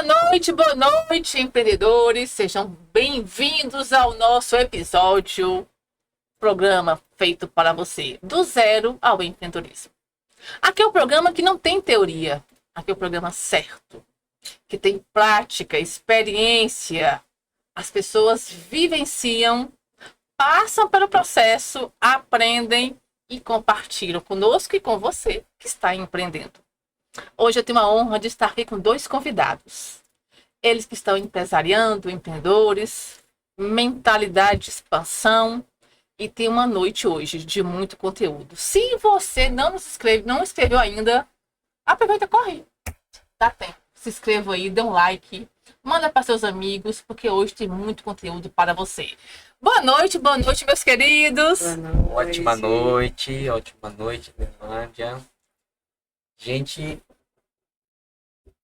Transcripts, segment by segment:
boa noite, empreendedores. Sejam bem-vindos ao nosso episódio, programa feito para você, do zero ao empreendedorismo. Aqui é o programa que não tem teoria, aqui é o programa certo, que tem prática, experiência. As pessoas vivenciam, passam pelo processo, aprendem e compartilham conosco e com você que está empreendendo. Hoje eu tenho a honra de estar aqui com dois convidados. Eles que estão empresariando, empreendedores, mentalidade de expansão, e tem uma noite hoje de muito conteúdo. Se você não inscreveu ainda, aproveita e corre. Dá tempo. Se inscreva aí, dê um like, manda para seus amigos, porque hoje tem muito conteúdo para você. Boa noite, meus queridos. Ótima noite, Nilândia. Gente,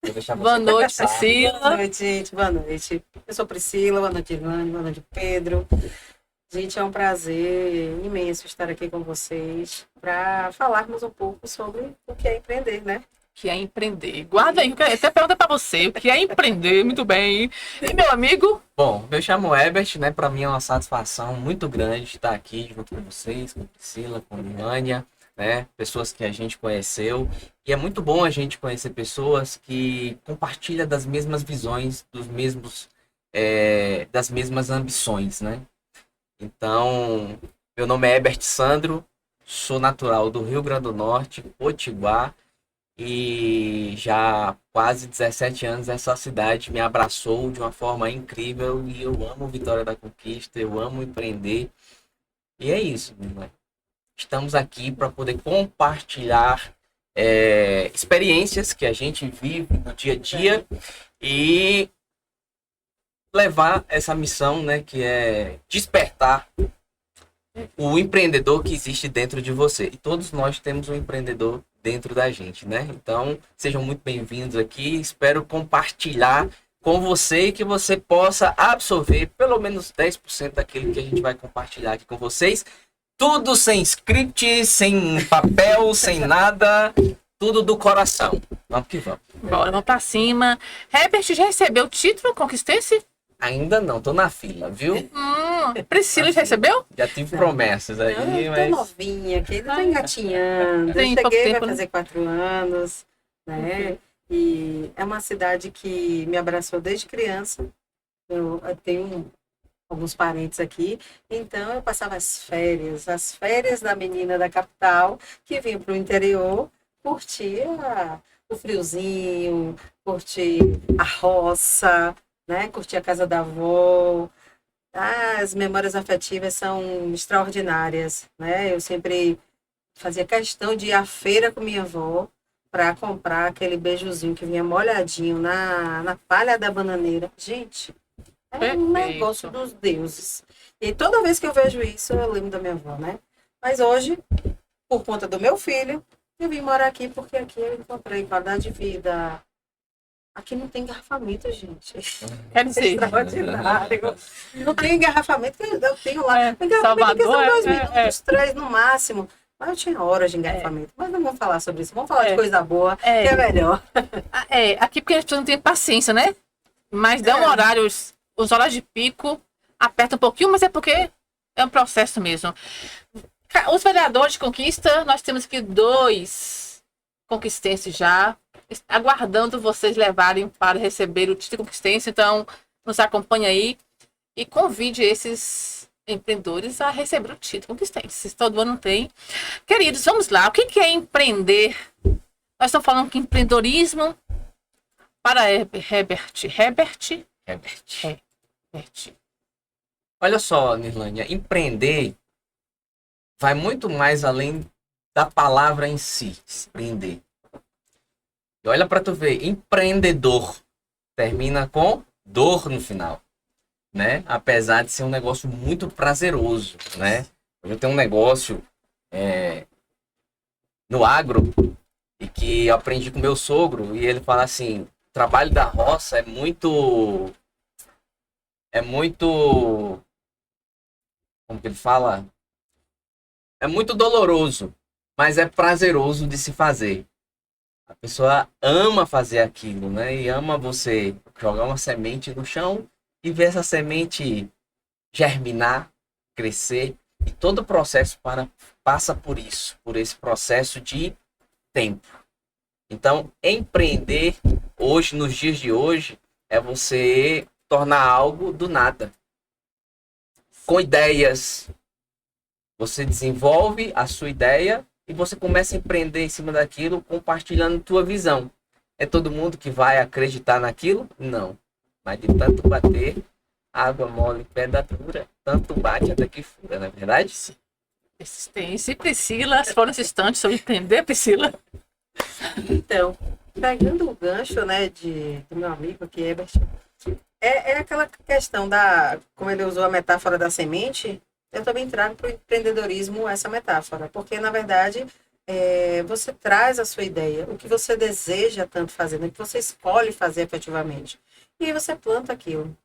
vou deixar boa você noite, começar. Priscila. Boa noite, gente. Boa noite. Eu sou Priscila, boa noite, Ivane, boa noite, Pedro. Gente, é um prazer imenso estar aqui com vocês para falarmos um pouco sobre o que é empreender, né? Que é empreender. Guarda aí, eu até pergunta para você, o que é empreender, muito bem. E meu amigo? Bom, eu chamo Herbert, né? Para mim é uma satisfação muito grande estar aqui junto com vocês, com Priscila, com Nilânia, né? Pessoas que a gente conheceu. E é muito bom a gente conhecer pessoas que compartilham das mesmas visões, das mesmas ambições, né? Então, meu nome é Herbert Sandro, sou natural do Rio Grande do Norte, Potiguar, e já há quase 17 anos essa cidade me abraçou de uma forma incrível e eu amo Vitória da Conquista, eu amo empreender. E é isso, né? Estamos aqui para poder compartilhar experiências que a gente vive no dia a dia e levar essa missão, né, que é despertar o empreendedor que existe dentro de você. E todos nós temos um empreendedor dentro da gente, né? Então, sejam muito bem-vindos aqui. Espero compartilhar com você e que você possa absorver pelo menos 10% daquilo que a gente vai compartilhar aqui com vocês. Tudo sem script, sem papel, sem nada. Tudo do coração. Vamos que vamos. Bora, vamos pra cima. Herbert, já recebeu o título Conquistense? Ainda não, tô na fila, viu? Priscila já recebeu? Já tive promessas aí, Eu tô mas... novinha aqui, ainda tô engatinhando. Tem Eu pouco cheguei, tempo, vai né? fazer 4 anos, né? E é uma cidade que me abraçou desde criança. Eu tenho alguns parentes aqui, então eu passava as férias da menina da capital que vinha para o interior, curtia o friozinho, curtir a roça, né? Curtir a casa da avó. As memórias afetivas são extraordinárias, né? Eu sempre fazia questão de ir à feira com minha avó para comprar aquele beijuzinho que vinha molhadinho na palha da bananeira. Gente, é um Perfeito. negócio dos deuses. E toda vez que eu vejo isso, eu lembro da minha avó, né? Mas hoje, por conta do meu filho, eu vim morar aqui porque aqui eu encontrei qualidade de vida. Aqui não tem engarrafamento, gente. Quer É dizer, extraordinário. Não tem engarrafamento, que eu tenho lá. É, Engarrafamento Salvador, são 2 é, minutos, 3 no máximo. Mas eu tinha horas de engarrafamento. Mas não vamos falar sobre isso. Vamos falar de coisa boa, que é melhor. aqui porque as pessoas não têm paciência, né? Mas dá um horário, os horários de pico, aperta um pouquinho, mas é porque é um processo mesmo. Os vereadores de conquista, nós temos aqui 2 conquistenses já, aguardando vocês levarem para receber o título conquistense. Então, nos acompanhe aí e convide esses empreendedores a receber o título conquistense. Todo ano tem. Queridos, vamos lá. O que é empreender? Nós estamos falando que empreendedorismo para Herbert. Olha só, Nirlânia, empreender vai muito mais além da palavra em si, empreender. E olha para tu ver, empreendedor termina com dor no final, né? Apesar de ser um negócio muito prazeroso, né? Eu tenho um negócio no agro e que eu aprendi com meu sogro e ele fala assim, o trabalho da roça como que ele fala? É muito doloroso, mas é prazeroso de se fazer. A pessoa ama fazer aquilo, né? E ama você jogar uma semente no chão e ver essa semente germinar, crescer. E todo o processo passa por isso, por esse processo de tempo. Então, empreender hoje, nos dias de hoje, é você tornar algo do nada. Com ideias. Você desenvolve a sua ideia e você começa a empreender em cima daquilo, compartilhando tua visão. É todo mundo que vai acreditar naquilo? Não. Mas de tanto bater, água mole, pedra dura, tanto bate até que fura, não é verdade? Persistência. E Priscila, se for nesse instante sobre empreender, Priscila. Então, pegando o gancho, né, do meu amigo aqui, Herbert, é aquela questão como ele usou a metáfora da semente, eu também trago para o empreendedorismo essa metáfora, porque, na verdade, você traz a sua ideia, o que você deseja tanto fazer, né, o que você escolhe fazer efetivamente, e aí você planta aquilo.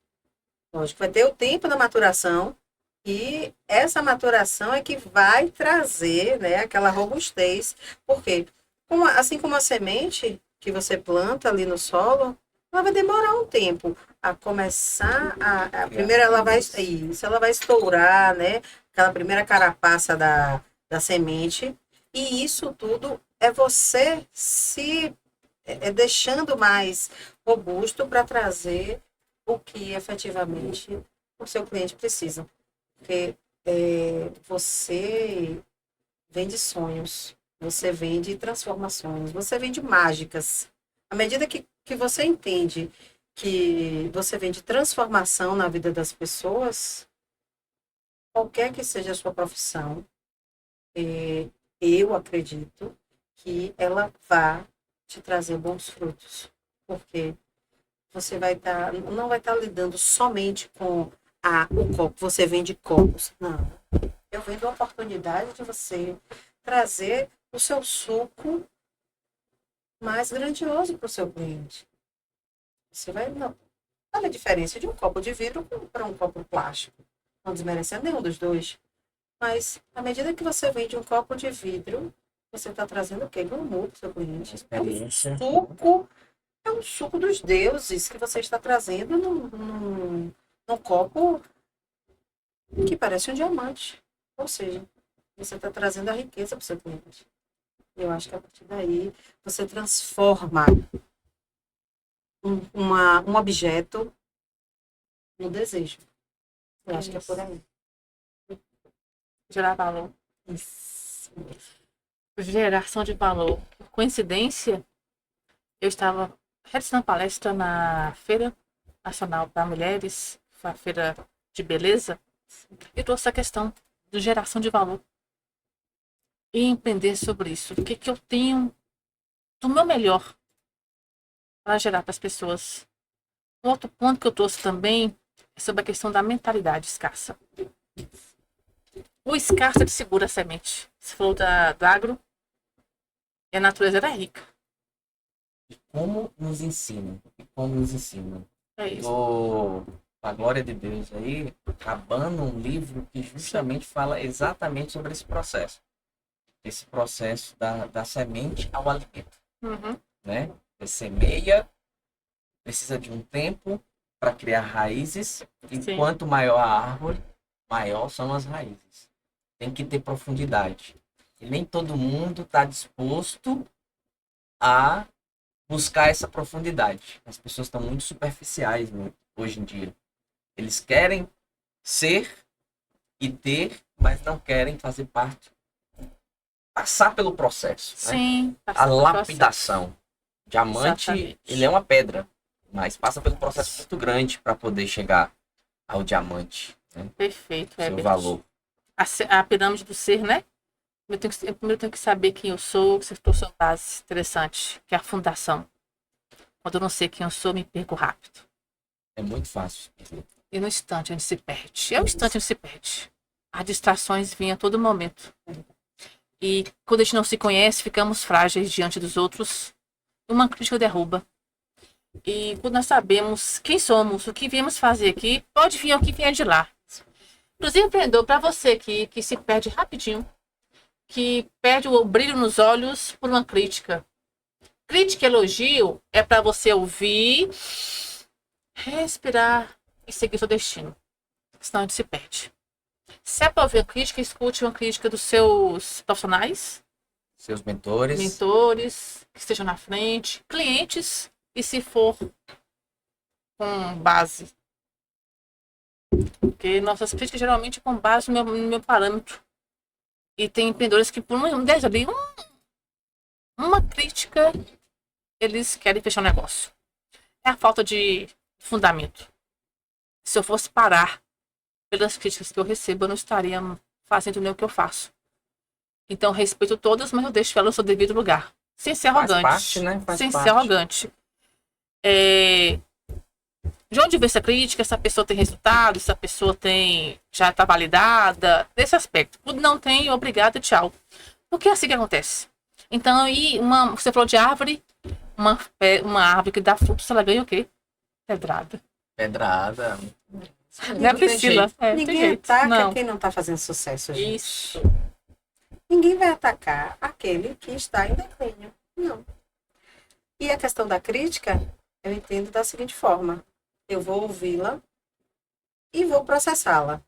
Lógico, vai ter o tempo da maturação, e essa maturação é que vai trazer, né, aquela robustez, porque assim como a semente que você planta ali no solo, ela vai demorar um tempo a começar primeiro ela vai estourar, né? Aquela primeira carapaça da semente. E isso tudo é você se deixando mais robusto para trazer o que efetivamente o seu cliente precisa. Porque você vende sonhos. Você vende transformações, você vende mágicas. À medida que você entende que você vende transformação na vida das pessoas, qualquer que seja a sua profissão, eu acredito que ela vai te trazer bons frutos. Porque você não vai estar lidando somente com o copo, você vende copos. Não. Eu vendo a oportunidade de você trazer o seu suco mais grandioso para o seu cliente. Você vai, não. Olha a diferença de um copo de vidro para um copo plástico. Não desmerecendo nenhum dos dois. Mas, à medida que você vende um copo de vidro, você está trazendo o quê? Glamour para o seu cliente. Experiência. É um suco dos deuses que você está trazendo num copo que parece um diamante. Ou seja, você está trazendo a riqueza para o seu cliente. Eu acho que a partir daí você transforma um objeto no desejo. Eu acho que é por aí. Gerar valor. Isso. Geração de valor. Por coincidência, eu estava realizando palestra na Feira Nacional para Mulheres, a feira de beleza, e trouxe a questão de geração de valor. E empreender sobre isso. O que eu tenho do meu melhor para gerar para as pessoas. Um outro ponto que eu trouxe também é sobre a questão da mentalidade escassa. O escasso ele segura a semente. Você falou do agro, e a natureza era rica. Como nos ensinam? E como nos ensinam? É isso. A glória de Deus aí, acabando um livro que justamente fala exatamente sobre esse processo. Esse processo da semente ao alimento. Uhum. Né? Você semeia, precisa de um tempo para criar raízes, e Sim. quanto maior a árvore, maior são as raízes. Tem que ter profundidade. E nem todo mundo está disposto a buscar essa profundidade. As pessoas estão muito superficiais, né, hoje em dia. Eles querem ser e ter, mas não querem fazer parte, passar pelo processo. Sim. Né? Passar A pelo lapidação. Diamante, Exatamente. ele é uma pedra, mas passa pelo processo muito grande para poder chegar ao diamante. Né? Perfeito, Seu Herbert. valor. A pirâmide do ser, né? Primeiro eu tenho que saber quem eu sou, que você trouxe uma base interessante, que é a fundação. Quando eu não sei quem eu sou, me perco rápido. É muito fácil. E no instante a gente se perde. É o instante a gente se perde. As distrações vêm a todo momento. E quando a gente não se conhece, ficamos frágeis diante dos outros. Uma crítica derruba. E quando nós sabemos quem somos, o que viemos fazer aqui, pode vir o que vier de lá. Inclusive, empreendedor, para você que se perde rapidinho, que perde o brilho nos olhos por uma crítica. Crítica e elogio é para você ouvir, respirar e seguir seu destino. Senão a gente se perde. Se é para ouvir a crítica, escute uma crítica dos seus profissionais, Seus mentores. mentores, que estejam na frente, clientes, e se for com base. Porque nossas críticas geralmente é com base no meu parâmetro. E tem empreendedores que, por um 10 ali, uma crítica, eles querem fechar o negócio. É a falta de fundamento. Se eu fosse parar pelas críticas que eu recebo, eu não estaria fazendo nem o que eu faço. Então, respeito todas, mas eu deixo ela no seu devido lugar. Sem ser Faz arrogante. parte, né? Faz Sem parte. ser arrogante. De onde vem essa crítica? Essa pessoa tem resultado? Essa pessoa já está validada? Desse aspecto. Quando não tem, obrigada, tchau. Porque é assim que acontece. Então, você falou de árvore, uma árvore que dá frutos, ela ganha o quê? Pedrada. Pedrada. Não é Priscila. Tem Ninguém jeito. ataca Não. quem não está fazendo sucesso, gente. Isso. Ninguém vai atacar aquele que está em declínio. Não. E a questão da crítica, eu entendo da seguinte forma. Eu vou ouvi-la e vou processá-la.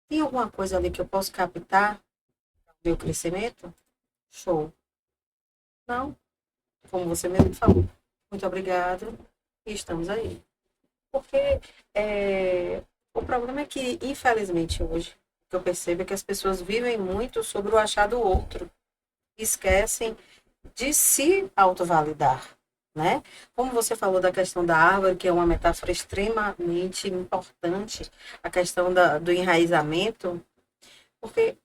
Tem alguma coisa ali que eu posso captar do meu crescimento? Show. Não. Como você mesmo falou. Muito obrigado. E estamos aí. Porque o problema é que, infelizmente, hoje, o que eu percebo é que as pessoas vivem muito sobre o achar do outro. Esquecem de se autovalidar, né? Como você falou da questão da árvore, que é uma metáfora extremamente importante, a questão do enraizamento, porque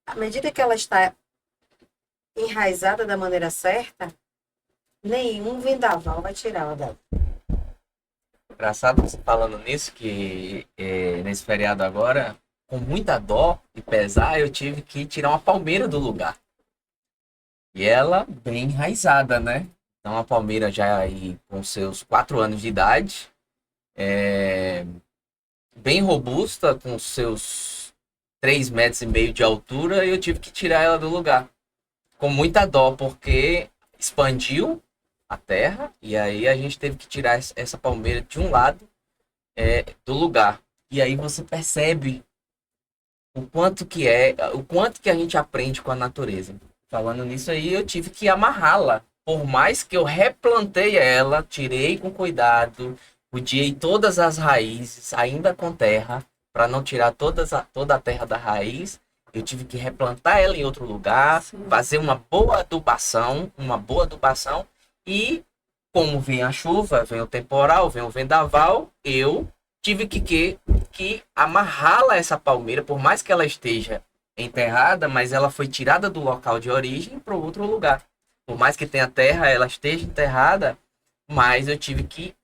à medida que ela está enraizada da maneira certa, nenhum vendaval vai tirá-la dela. Engraçado você falando nisso, que nesse feriado agora, com muita dó e pesar, eu tive que tirar uma palmeira do lugar. E ela bem enraizada, né? Então a palmeira já aí com seus 4 anos de idade, bem robusta, com seus 3,5 metros de altura, e eu tive que tirar ela do lugar. Com muita dó, porque expandiu a terra, e aí a gente teve que tirar essa palmeira de um lado do lugar. E aí você percebe o quanto que a gente aprende com a natureza. Falando nisso aí, eu tive que amarrá-la. Por mais que eu replantei ela, tirei com cuidado, cuidei todas as raízes, ainda com terra, para não tirar toda a terra da raiz, eu tive que replantar ela em outro lugar, fazer uma boa adubação, e como vem a chuva, vem o temporal, vem o vendaval, eu tive que amarrá-la, essa palmeira, por mais que ela esteja enterrada, mas ela foi tirada do local de origem para outro lugar. Por mais que tenha terra, ela esteja enterrada, mas eu tive que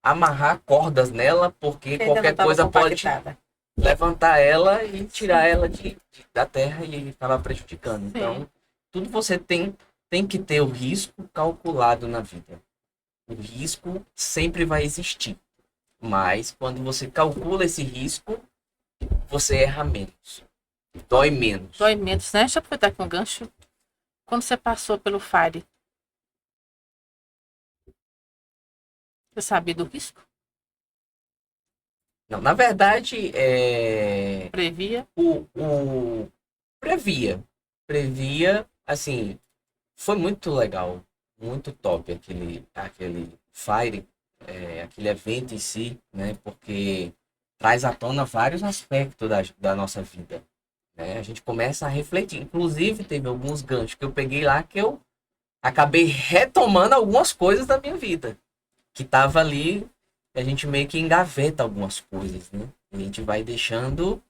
amarrar cordas nela, porque Que ainda qualquer não tava coisa pode compactada. levantar ela e tirar ela da terra e acabar prejudicando. Então, tudo você tem que ter o risco calculado na vida. O risco sempre vai existir. Mas quando você calcula esse risco, você erra menos. Dói menos. Dói menos, né? Deixa eu aproveitar aqui um gancho. Quando você passou pelo FARE, você sabia do risco? Não, na verdade, Previa? Previa, assim, foi muito legal, muito top aquele Fire, aquele evento em si, né? Porque traz à tona vários aspectos da nossa vida, né? A gente começa a refletir. Inclusive, teve alguns ganchos que eu peguei lá que eu acabei retomando algumas coisas da minha vida, que tava ali, a gente meio que engaveta algumas coisas, né? A gente vai deixando,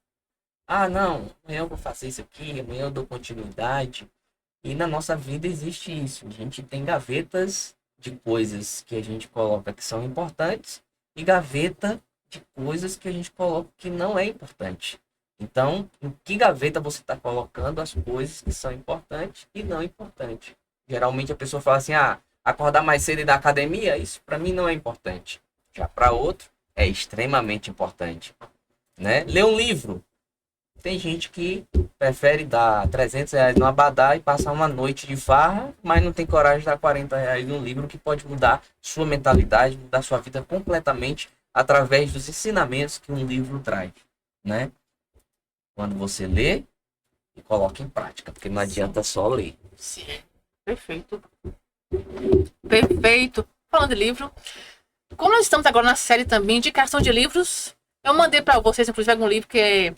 não, amanhã eu vou fazer isso aqui, amanhã eu dou continuidade. E na nossa vida existe isso. A gente tem gavetas de coisas que a gente coloca que são importantes e gaveta de coisas que a gente coloca que não é importante. Então, em que gaveta você está colocando as coisas que são importantes e não importantes? Geralmente a pessoa fala assim, acordar mais cedo e ir na academia, isso para mim não é importante. Já para outro, é extremamente importante. Né? Ler um livro Tem gente que prefere dar R$ 300 no Abadá e passar uma noite de farra, mas não tem coragem de dar R$ 40 num livro que pode mudar sua mentalidade, mudar sua vida completamente através dos ensinamentos que um livro traz, né? Quando você lê e coloca em prática, porque não adianta só ler. Sim. Perfeito. Perfeito. Falando de livro, como nós estamos agora na série também, indicação de livros, eu mandei para vocês, inclusive, algum livro que é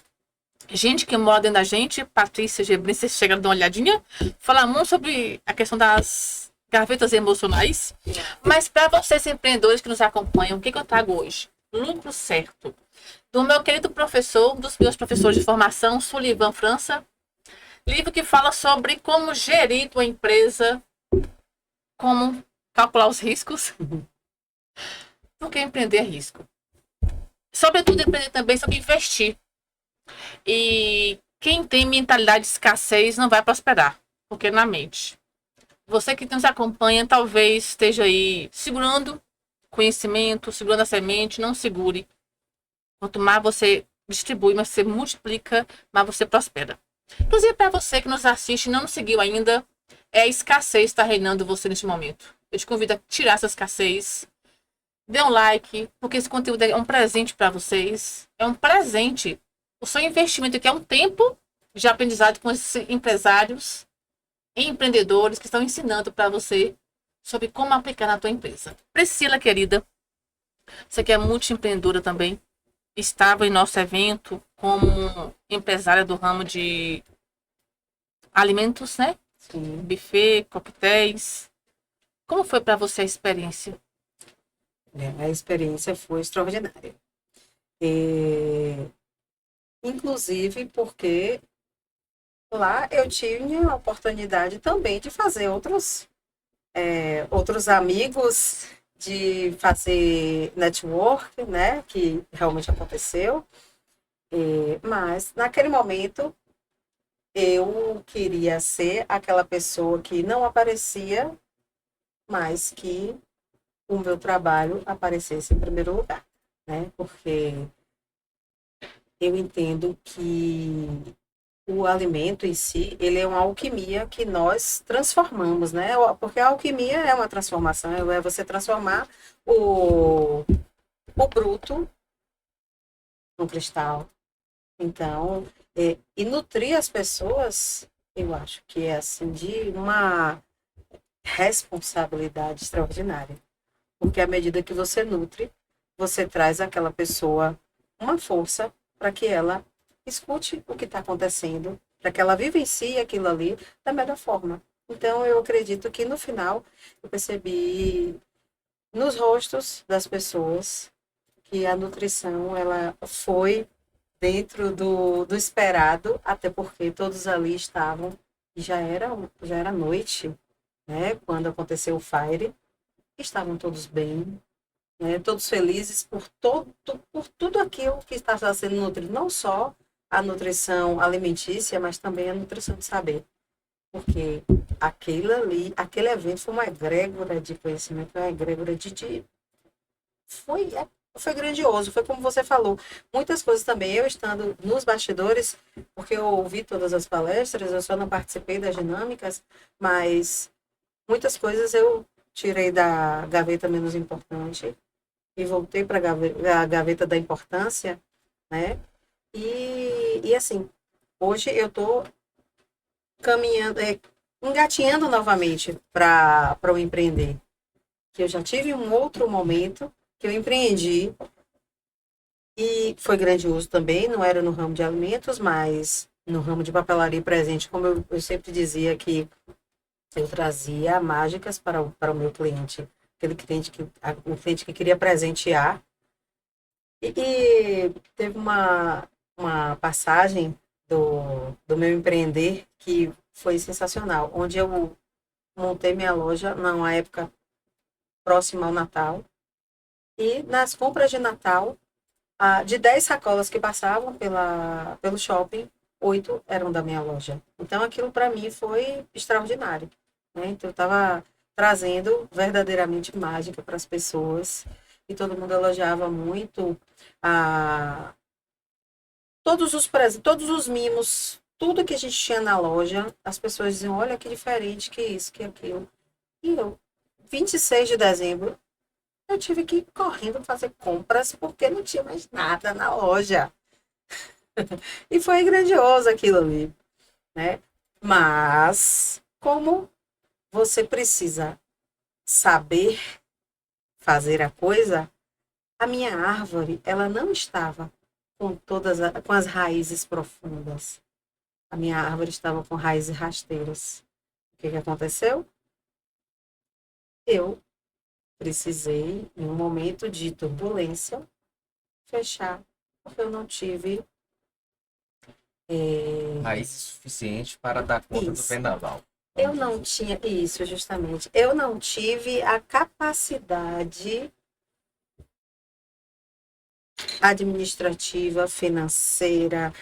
Gente que Mora Dentro da Gente, Patrícia Gebrin, vocês chegaram a dar uma olhadinha. Fala muito sobre a questão das gavetas emocionais. Mas para vocês empreendedores que nos acompanham, o que eu trago hoje? Lucro Certo. Do meu querido professor, um dos meus professores de formação, Sullivan França. Livro que fala sobre como gerir tua empresa, como calcular os riscos. Porque empreender é risco. Sobretudo, empreender também sobre investir. E quem tem mentalidade de escassez não vai prosperar, porque na mente. Você que nos acompanha talvez esteja aí segurando conhecimento, segurando a semente, não segure. Quanto mais você distribui, mais você multiplica, mais você prospera. Inclusive para você que nos assiste e não nos seguiu ainda, a escassez está reinando você neste momento. Eu te convido a tirar essa escassez. Dê um like, porque esse conteúdo é um presente para vocês. É um presente. O seu investimento aqui é um tempo de aprendizado com esses empresários e empreendedores que estão ensinando para você sobre como aplicar na tua empresa. Priscila, querida, você que é multiempreendedora também, estava em nosso evento como empresária do ramo de alimentos, né? Sim. Buffet, coquetéis. Como foi para você a experiência? A experiência foi extraordinária. E, inclusive porque lá eu tinha a oportunidade também de fazer outros amigos, de fazer network, né, que realmente aconteceu. Mas naquele momento eu queria ser aquela pessoa que não aparecia, mas que o meu trabalho aparecesse em primeiro lugar, né? Porque eu entendo que o alimento em si, ele é uma alquimia que nós transformamos, né? Porque a alquimia é uma transformação, é você transformar o bruto no cristal. Então, e nutrir as pessoas, eu acho que é assim de uma responsabilidade extraordinária. Porque à medida que você nutre, você traz àquela pessoa uma força para que ela escute o que está acontecendo, para que ela vivencie aquilo ali da melhor forma. Então, eu acredito que no final eu percebi nos rostos das pessoas que a nutrição ela foi dentro do esperado, até porque todos ali estavam, já era noite, né, quando aconteceu o Fire, estavam todos bem, né, todos felizes por tudo aquilo que estava sendo nutrido, não só a nutrição alimentícia, mas também a nutrição de saber. Porque aquele evento foi uma egrégora de conhecimento, uma egrégora foi grandioso, foi como você falou. Muitas coisas também, eu estando nos bastidores, porque eu ouvi todas as palestras, eu só não participei das dinâmicas, mas muitas coisas eu tirei da gaveta menos importante e voltei para a gaveta da importância, né? E assim, hoje eu estou caminhando, engatinhando novamente para o empreender. Que eu já tive um outro momento que eu empreendi e foi grandioso também, não era no ramo de alimentos, mas no ramo de papelaria e presente, como eu sempre dizia que eu trazia mágicas para o meu cliente, o cliente que queria presentear. E teve uma passagem do meu empreender que foi sensacional, onde eu montei minha loja numa época próxima ao Natal. E nas compras de Natal, de 10 sacolas que passavam pelo shopping, 8 eram da minha loja. Então, aquilo para mim foi extraordinário, né? Então, eu estava trazendo verdadeiramente mágica para as pessoas. E todo mundo elogiava muito todos os presentes, todos os mimos, tudo que a gente tinha na loja, as pessoas diziam, olha que diferente, que isso, que aquilo. E eu, 26 de dezembro, eu tive que ir correndo fazer compras porque não tinha mais nada na loja. E foi grandioso aquilo ali, né? Mas, como você precisa saber fazer a coisa, a minha árvore, ela não estava com as raízes profundas. A minha árvore estava com raízes rasteiras. O que aconteceu? Eu precisei, em um momento de turbulência, fechar, porque eu não tive Raiz suficiente para dar conta do isso. vendaval. Eu não tinha isso, justamente. Eu não tive a capacidade administrativa, financeira,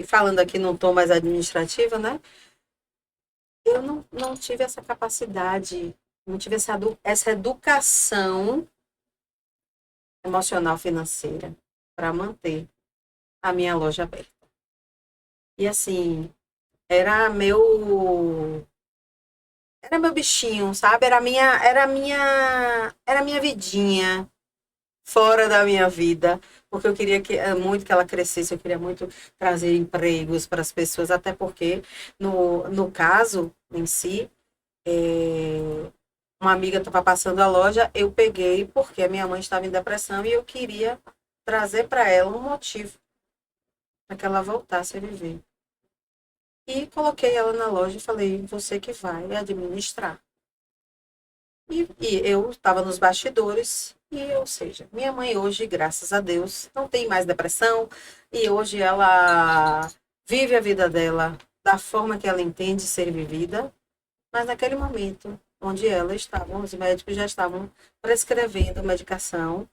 falando aqui num tom mais administrativa, né? Eu não tive essa capacidade, não tive essa educação emocional financeira para manter a minha loja aberta. E assim, era meu bichinho, sabe? Era minha vidinha fora da minha vida, porque eu queria muito que ela crescesse, eu queria muito trazer empregos para as pessoas, até porque no caso em si, uma amiga estava passando a loja, eu peguei porque a minha mãe estava em depressão e eu queria trazer para ela um motivo para que ela voltasse a viver. E coloquei ela na loja e falei, você que vai administrar. E eu estava nos bastidores, ou seja, minha mãe hoje, graças a Deus, não tem mais depressão, e hoje ela vive a vida dela da forma que ela entende ser vivida, mas naquele momento onde ela estava, os médicos já estavam prescrevendo medicação,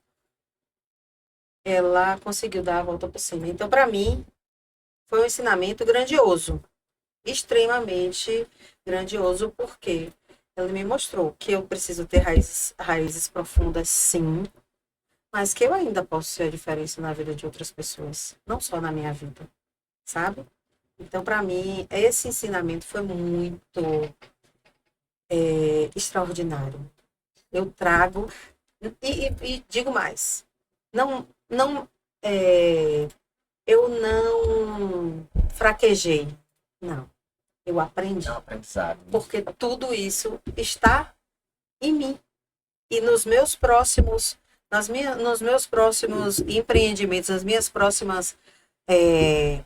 ela conseguiu dar a volta por cima. Então, para mim, foi um ensinamento grandioso. Extremamente grandioso, porque ela me mostrou que eu preciso ter raízes profundas, sim, mas que eu ainda posso ser a diferença na vida de outras pessoas, não só na minha vida, sabe? Então, para mim, esse ensinamento foi muito extraordinário. Eu trago, e digo mais, eu não fraquejei, não. Eu aprendi. É um aprendizado. Porque tudo isso está em mim. E nos meus próximos empreendimentos, nas minhas próximas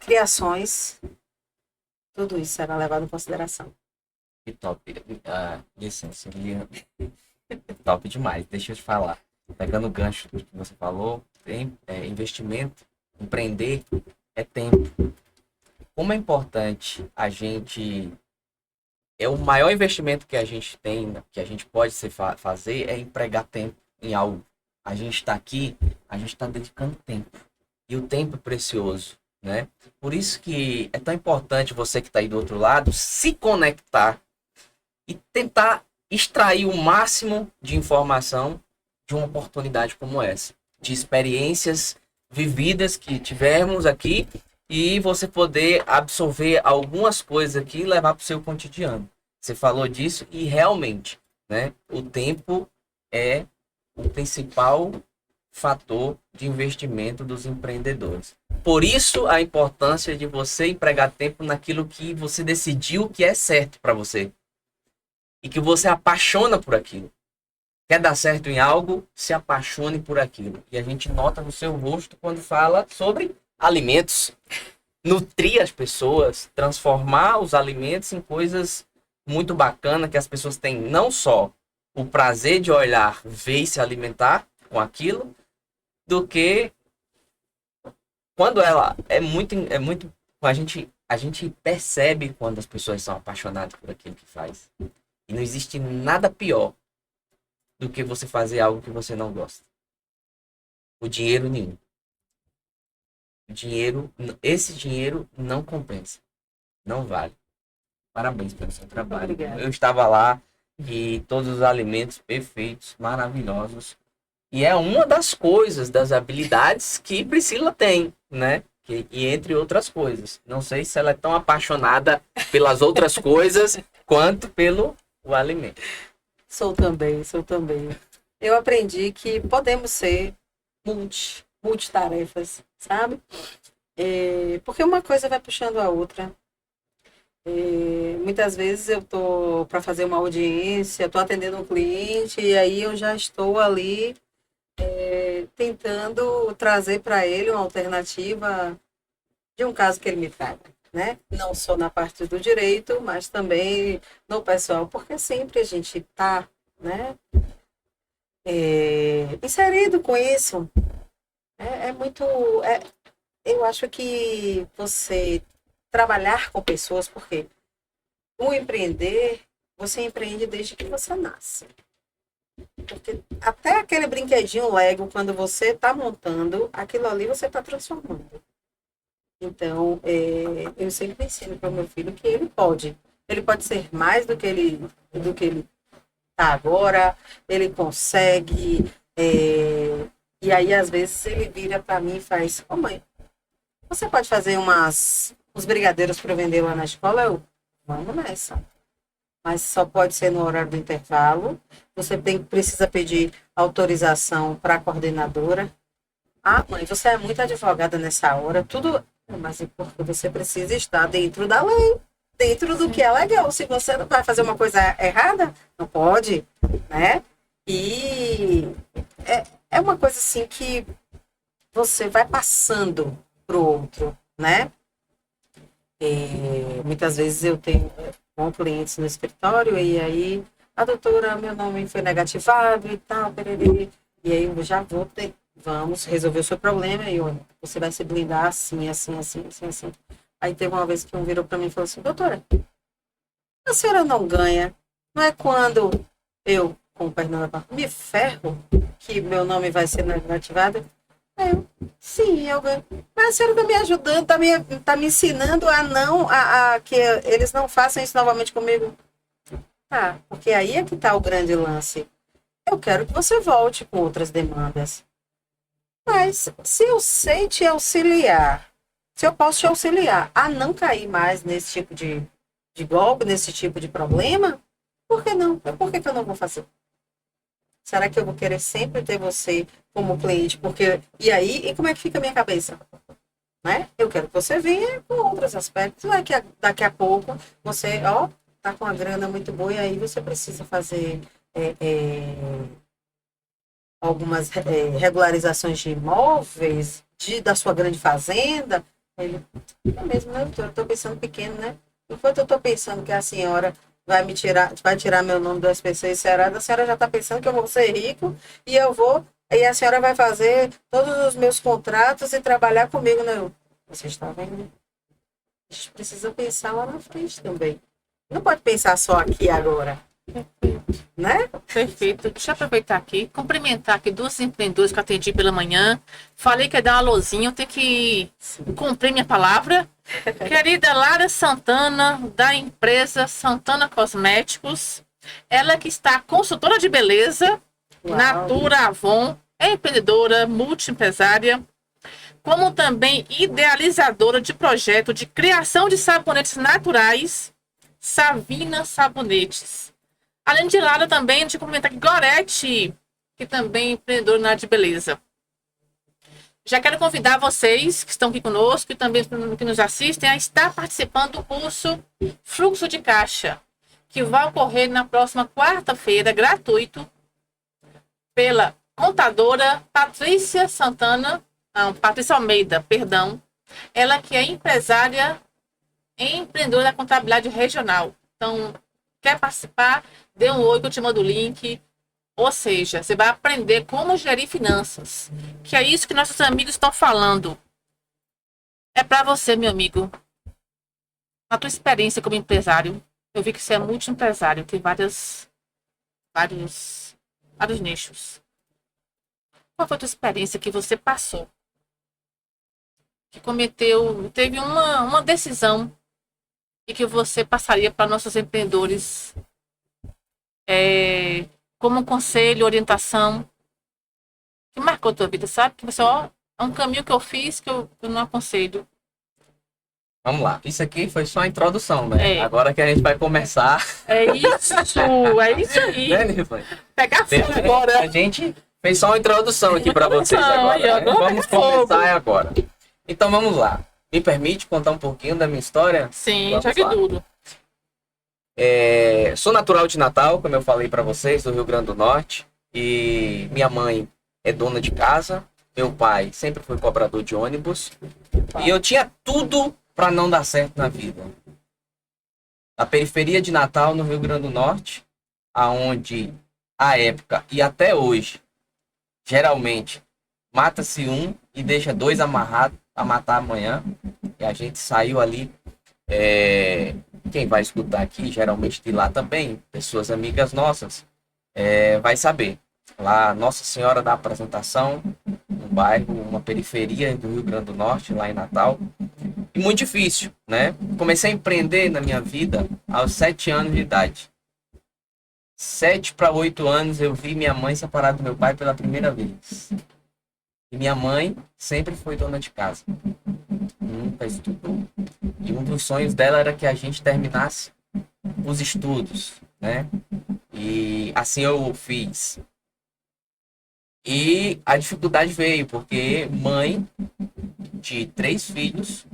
criações, tudo isso será levado em consideração. Que top. Licença, top demais. Deixa eu te falar. Pegando o gancho do que você falou, investimento, empreender é tempo. Como é importante a gente... o maior investimento que a gente tem, que a gente pode fazer, é empregar tempo em algo. A gente está aqui, a gente está dedicando tempo. E o tempo é precioso, né? Por isso que é tão importante você que está aí do outro lado se conectar e tentar extrair o máximo de informação de uma oportunidade como essa. De experiências vividas que tivemos aqui e você poder absorver algumas coisas aqui e levar para o seu cotidiano. Você falou disso e realmente, né, o tempo é o principal fator de investimento dos empreendedores. Por isso a importância de você empregar tempo naquilo que você decidiu que é certo para você. E que você apaixona por aquilo. Quer dar certo em algo, se apaixone por aquilo. E a gente nota no seu rosto quando fala sobre alimentos. Nutrir as pessoas, transformar os alimentos em coisas muito bacanas que as pessoas têm não só o prazer de olhar, ver e se alimentar com aquilo, do que quando ela é muito a gente percebe quando as pessoas são apaixonadas por aquilo que faz. E não existe nada pior do que você fazer algo que você não gosta. O dinheiro nenhum. Esse dinheiro não compensa. Não vale. Parabéns pelo seu trabalho. Obrigada. Eu estava lá e todos os alimentos perfeitos, maravilhosos. E é uma das coisas, das habilidades que Priscila tem, né? E entre outras coisas. Não sei se ela é tão apaixonada pelas outras coisas quanto pelo o alimento. Sou também, sou também. Eu aprendi que podemos ser multitarefas, sabe? Porque uma coisa vai puxando a outra. Muitas vezes eu tô para fazer uma audiência, estou atendendo um cliente e aí eu já estou ali tentando trazer para ele uma alternativa de um caso que ele me traga, né? Não só na parte do direito, mas também no pessoal, porque sempre a gente está, né, inserido com isso. É muito. Eu acho que você trabalhar com pessoas, porque o empreender, você empreende desde que você nasce. Porque até aquele brinquedinho Lego, quando você está montando, aquilo ali você está transformando. Então, eu sempre ensino para o meu filho que ele pode. Ele pode ser mais do que ele está agora, ele consegue. E aí, às vezes, ele vira para mim e faz: Ô mãe, você pode fazer uns brigadeiros para vender lá na escola? Eu, vamos nessa. Mas só pode ser no horário do intervalo. Você precisa pedir autorização para a coordenadora. Ah, mãe, você é muito advogada nessa hora. Tudo, mas é porque você precisa estar dentro da lei, dentro do que é legal. Se você não vai fazer uma coisa errada, não pode, né? E é uma coisa assim que você vai passando pro outro, né? Muitas vezes eu tenho com clientes no escritório e aí a doutora, meu nome foi negativado e tal, perere, e aí eu já vamos resolver o seu problema e olha, você vai se blindar assim, assim, assim, assim, assim. Aí teve uma vez que um virou para mim e falou assim: doutora, a senhora não ganha, não é quando eu, com o perdão da palavra, me ferro que meu nome vai ser negativado? Aí eu, sim, eu ganho. Mas a senhora está me ajudando, tá me ensinando a não, que eles não façam isso novamente comigo. Tá, porque aí é que está o grande lance. Eu quero que você volte com outras demandas. Mas se eu sei te auxiliar, se eu posso te auxiliar a não cair mais nesse tipo de golpe, nesse tipo de problema, por que não? Por que eu não vou fazer? Será que eu vou querer sempre ter você como cliente? Porque, e aí, e como é que fica a minha cabeça? Né? Eu quero que você venha com outros aspectos. Não é que daqui a pouco você, tá com a grana muito boa e aí você precisa fazer algumas regularizações de imóveis, da sua grande fazenda. Ele, é mesmo, né? Eu estou pensando pequeno, né? Enquanto eu estou pensando que a senhora vai tirar meu nome do SPC e Ceará, a senhora já está pensando que eu vou ser rico e a senhora vai fazer todos os meus contratos e trabalhar comigo, né? Você está vendo? A gente precisa pensar lá na frente também. Não pode pensar só aqui e agora. Né? Perfeito. Deixa eu aproveitar aqui, cumprimentar aqui duas empreendedoras que eu atendi pela manhã. Falei que ia dar uma alôzinha, eu tenho que cumprir minha palavra. Querida Lara Santana, da empresa Santana Cosméticos. Ela que está consultora de beleza, Uau. Natura Avon, é empreendedora, multiempresária, como também idealizadora de projeto de criação de sabonetes naturais, Savina Sabonetes. Além de Lara também, deixa eu comentar aqui, Gorete, que também é empreendedora na área de beleza. Já quero convidar vocês que estão aqui conosco e também que nos assistem a estar participando do curso Fluxo de Caixa, que vai ocorrer na próxima quarta-feira, gratuito, pela contadora Patrícia Almeida, perdão. Ela que é empresária e empreendedora da contabilidade regional. Então, quer participar? Dê um oi que eu te mando o link. Ou seja, você vai aprender como gerir finanças. Que é isso que nossos amigos estão falando. É para você, meu amigo. Na tua experiência como empresário, eu vi que você é multiempresário, tem vários nichos. Qual foi a tua experiência que você passou? Que teve uma decisão e que você passaria para nossos empreendedores como um conselho, orientação, que marcou a tua vida, sabe? Que você, É um caminho que eu fiz que eu não aconselho. Vamos lá. Isso aqui foi só a introdução, né? É. Agora que a gente vai começar, É isso aí. né, Nilson? Pegar fogo agora. A gente fez só uma introdução aqui para vocês Não, agora. aí, Né? agora Vamos é fogo. começar agora. Então vamos lá. Me permite contar um pouquinho da minha história? Sim, Vamos já que lá. tudo. Sou natural de Natal, como eu falei para vocês, do Rio Grande do Norte. E minha mãe é dona de casa. Meu pai sempre foi cobrador de ônibus. E eu tinha tudo para não dar certo na vida. Na periferia de Natal, no Rio Grande do Norte, aonde à época e até hoje, geralmente, mata-se um e deixa dois amarrados a matar amanhã. E a gente saiu ali. Quem vai escutar aqui, geralmente de lá também, pessoas amigas nossas, vai saber. Lá, Nossa Senhora da Apresentação, um bairro, uma periferia do Rio Grande do Norte, lá em Natal. E muito difícil, né? Comecei a empreender na minha vida aos 7 anos de idade. 7 para 8 anos eu vi minha mãe separada do meu pai pela primeira vez. E minha mãe sempre foi dona de casa. Nunca estudou. E um dos sonhos dela era que a gente terminasse os estudos, né? E assim eu fiz. E a dificuldade veio porque mãe de 3 filhos,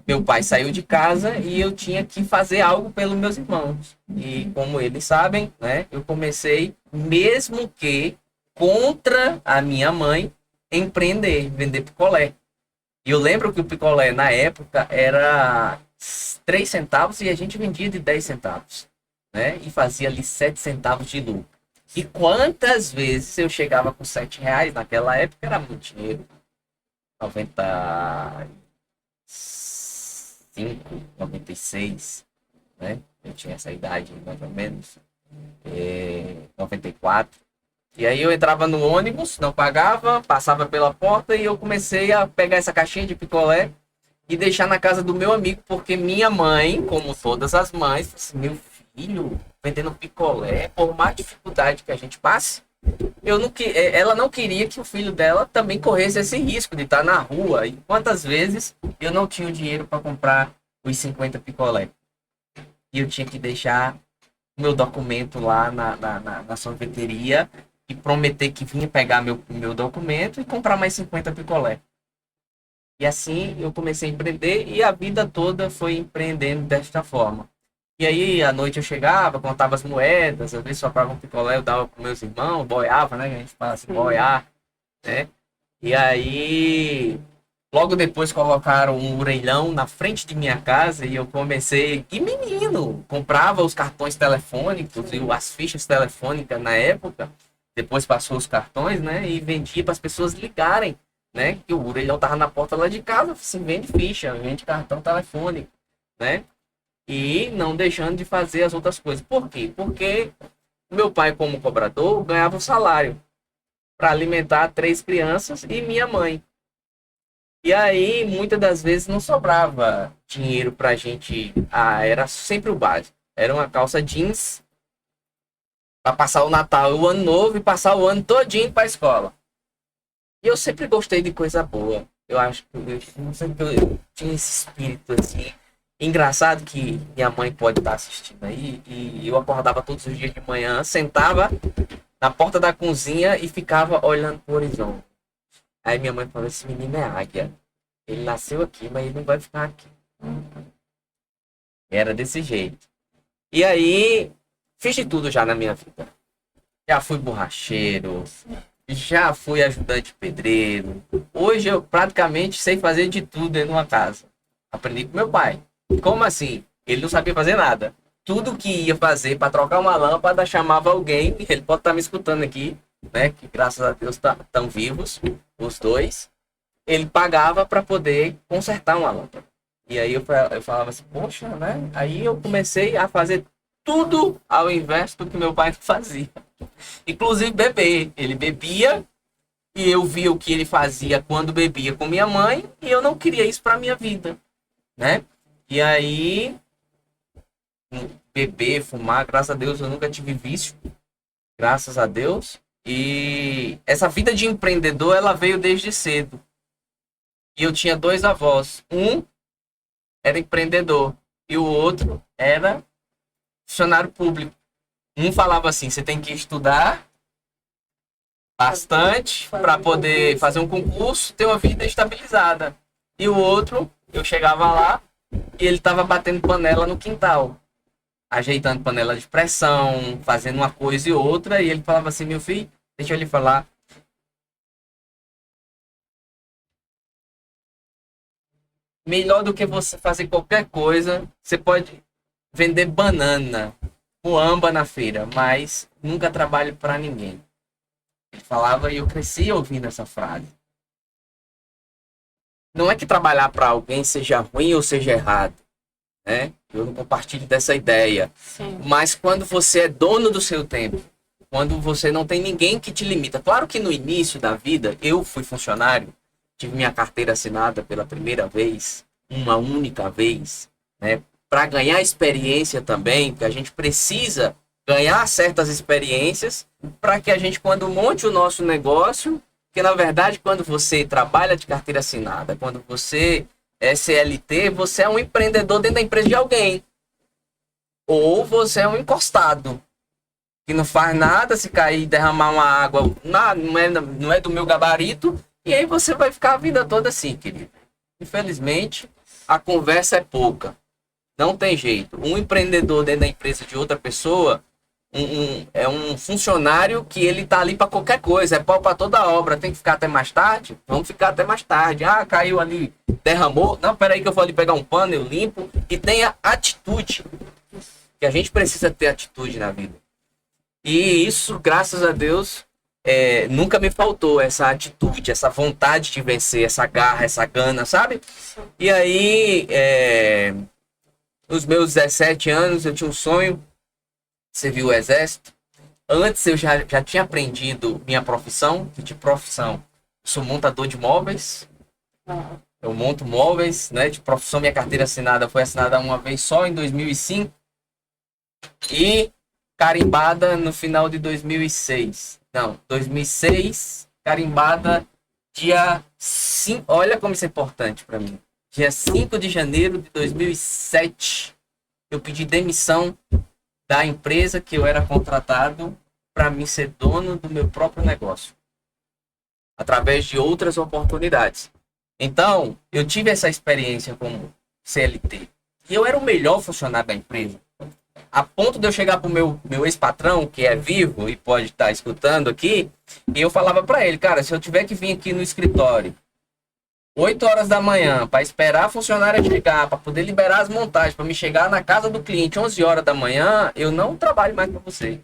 meu pai saiu de casa e eu tinha que fazer algo pelos meus irmãos. E como eles sabem, né? Eu comecei, mesmo que contra a minha mãe, empreender, vender picolé. E eu lembro que o picolé na época era 3 centavos e a gente vendia de 10 centavos, né? E fazia ali 7 centavos de lucro. E quantas vezes eu chegava com 7 reais, naquela época era muito dinheiro. 95, 96, né? Eu tinha essa idade mais ou menos. 94. E aí eu entrava no ônibus, não pagava, passava pela porta e eu comecei a pegar essa caixinha de picolé e deixar na casa do meu amigo, porque minha mãe, como todas as mães, falou assim, meu filho, vendendo picolé, por mais dificuldade que a gente passe, ela não queria que o filho dela também corresse esse risco de estar na rua. E quantas vezes eu não tinha o dinheiro para comprar os 50 picolé. E eu tinha que deixar meu documento lá na sorveteria e prometer que vinha pegar meu documento e comprar mais 50 picolé. E assim eu comecei a empreender e a vida toda foi empreendendo desta forma. E aí à noite eu chegava, contava as moedas, às vezes soprava um picolé, eu dava para meus irmãos, boiava, né? A gente fala assim, boiar, né? E aí logo depois colocaram um orelhão na frente de minha casa e eu comecei. E menino, comprava os cartões telefônicos e as fichas telefônicas na época. Depois passou os cartões, né? E vendia para as pessoas ligarem, né? Que o orelhão tava na porta lá de casa, assim, vende ficha, vende cartão telefônico, né? E não deixando de fazer as outras coisas. Por quê? Porque meu pai, como cobrador, ganhava um salário para alimentar 3 crianças e minha mãe. E aí, muitas das vezes, não sobrava dinheiro pra gente. Era sempre o básico. Era uma calça jeans para passar o Natal e o Ano Novo e passar o ano todinho pra escola. E eu sempre gostei de coisa boa. Eu acho que eu tinha esse espírito assim. Engraçado que minha mãe pode estar assistindo aí. E eu acordava todos os dias de manhã, sentava na porta da cozinha e ficava olhando pro horizonte. Aí minha mãe falou, esse menino é águia. Ele nasceu aqui, mas ele não vai ficar aqui. Era desse jeito. E aí, fiz de tudo já na minha vida. Já fui borracheiro, já fui ajudante pedreiro. Hoje eu praticamente sei fazer de tudo dentro de uma casa. Aprendi com meu pai. Como assim? Ele não sabia fazer nada. Tudo que ia fazer para trocar uma lâmpada, chamava alguém. Ele pode estar me escutando aqui, né? Que graças a Deus estão vivos, os dois. Ele pagava para poder consertar uma lâmpada. E aí eu falava assim, poxa, né? Aí eu comecei a fazer tudo ao invés do que meu pai fazia. Inclusive beber. Ele bebia e eu via o que ele fazia quando bebia com minha mãe e eu não queria isso para minha vida, né? E aí beber, fumar, graças a Deus eu nunca tive vício. Graças a Deus. E essa vida de empreendedor, ela veio desde cedo. E eu tinha dois avós. Um era empreendedor e o outro era funcionário público. Um falava assim, você tem que estudar bastante para poder fazer um concurso, ter uma vida estabilizada. E o outro, eu chegava lá e ele estava batendo panela no quintal, ajeitando panela de pressão, fazendo uma coisa e outra, e ele falava assim, meu filho, deixa eu lhe falar, melhor do que você fazer qualquer coisa, você pode vender banana, muamba na feira, mas nunca trabalhe para ninguém. Ele falava e eu cresci ouvindo essa frase. Não é que trabalhar para alguém seja ruim ou seja errado, né? Eu não compartilho dessa ideia. Sim. Mas quando você é dono do seu tempo, quando você não tem ninguém que te limita. Claro que no início da vida, eu fui funcionário, tive minha carteira assinada pela primeira vez, uma única vez, né? Para ganhar experiência também, porque a gente precisa ganhar certas experiências para que a gente, quando monte o nosso negócio, que na verdade, quando você trabalha de carteira assinada, quando você é CLT, você é um empreendedor dentro da empresa de alguém. Ou você é um encostado, que não faz nada, se cair e derramar uma água, não é do meu gabarito, e aí você vai ficar a vida toda assim, querido. Infelizmente, a conversa é pouca. Não tem jeito. Um empreendedor dentro da empresa de outra pessoa é um funcionário que ele tá ali para qualquer coisa, é pau para toda obra, tem que ficar até mais tarde? Vamos ficar até mais tarde. Ah, caiu ali, derramou. Não, peraí que eu vou ali pegar um pano, eu limpo. E tenha atitude. Que a gente precisa ter atitude na vida. E isso, graças a Deus, nunca me faltou essa atitude, essa vontade de vencer, essa garra, essa gana, sabe? E aí, nos meus 17 anos, eu tinha um sonho, servir o exército. Antes eu já tinha aprendido minha profissão. Que tipo de profissão? Eu sou montador de móveis. Eu monto móveis, né? De profissão, minha carteira assinada foi assinada uma vez só em 2005 e carimbada no final de 2006. Não, 2006, carimbada dia 5. Olha como isso é importante para mim. Dia 5 de janeiro de 2007, eu pedi demissão da empresa que eu era contratado para mim ser dono do meu próprio negócio, através de outras oportunidades. Então, eu tive essa experiência como CLT. E eu era o melhor funcionário da empresa. A ponto de eu chegar pro meu ex-patrão, que é vivo e pode estar escutando aqui, e eu falava para ele, cara, se eu tiver que vir aqui no escritório 8 horas da manhã para esperar a funcionária chegar, para poder liberar as montagens, para me chegar na casa do cliente 11 horas da manhã, eu não trabalho mais para você.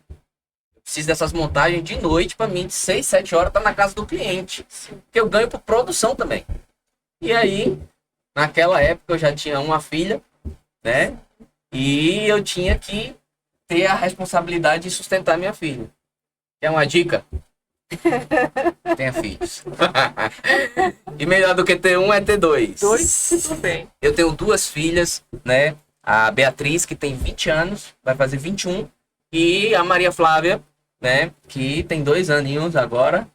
Eu preciso dessas montagens de noite para mim, de 6, 7 horas, tá na casa do cliente. Porque eu ganho por produção também. E aí, naquela época eu já tinha uma filha, né? E eu tinha que ter a responsabilidade de sustentar minha filha. Quer uma dica? Tenha filhos. E melhor do que ter um é ter dois. Tudo bem. Eu tenho duas filhas, né? A Beatriz, que tem 20 anos, vai fazer 21. E a Maria Flávia, né? Que tem 2 aninhos agora.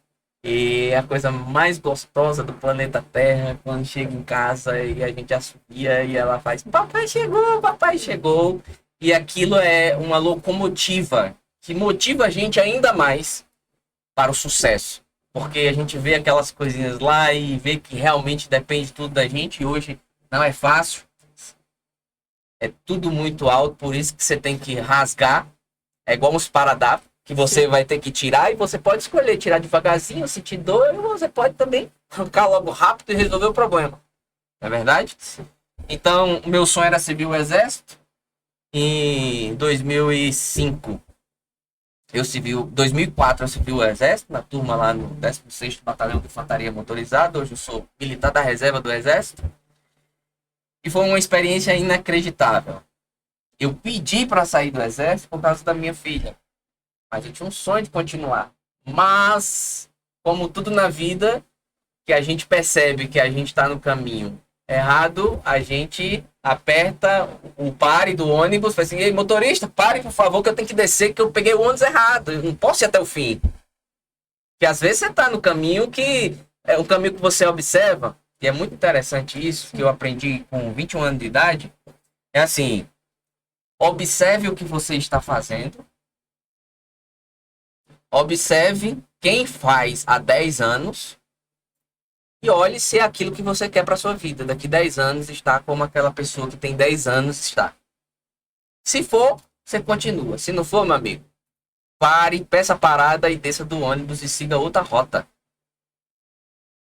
E é a coisa mais gostosa do planeta Terra, quando chega em casa e a gente assobia e ela faz papai chegou, papai chegou. E aquilo é uma locomotiva que motiva a gente ainda mais para o sucesso. Porque a gente vê aquelas coisinhas lá e vê que realmente depende tudo da gente. E hoje não é fácil. É tudo muito alto, por isso que você tem que rasgar. É igual um esparadrapo, que você vai ter que tirar e você pode escolher tirar devagarzinho, sentir dor, ou você pode também arrancar logo rápido e resolver o problema. Não é verdade? Então, o meu sonho era servir o exército. Em 2005, 2004 eu servi o exército, na turma lá no 16º Batalhão de Infantaria Motorizada. Hoje eu sou militar da reserva do exército. E foi uma experiência inacreditável. Eu pedi para sair do exército por causa da minha filha. Mas eu tinha um sonho de continuar. Mas, como tudo na vida, que a gente percebe que a gente está no caminho errado, a gente aperta o pare do ônibus, fala assim, ei, motorista, pare, por favor, que eu tenho que descer, que eu peguei o ônibus errado. Eu não posso ir até o fim. Porque às vezes você tá no caminho que é um caminho que você observa, e é muito interessante isso, que eu aprendi com 21 anos de idade, é assim, observe o que você está fazendo, observe quem faz há 10 anos e olhe se é aquilo que você quer para sua vida. Daqui 10 anos está como aquela pessoa que tem 10 anos está. Se for, você continua. Se não for, meu amigo, pare, peça parada e desça do ônibus e siga outra rota.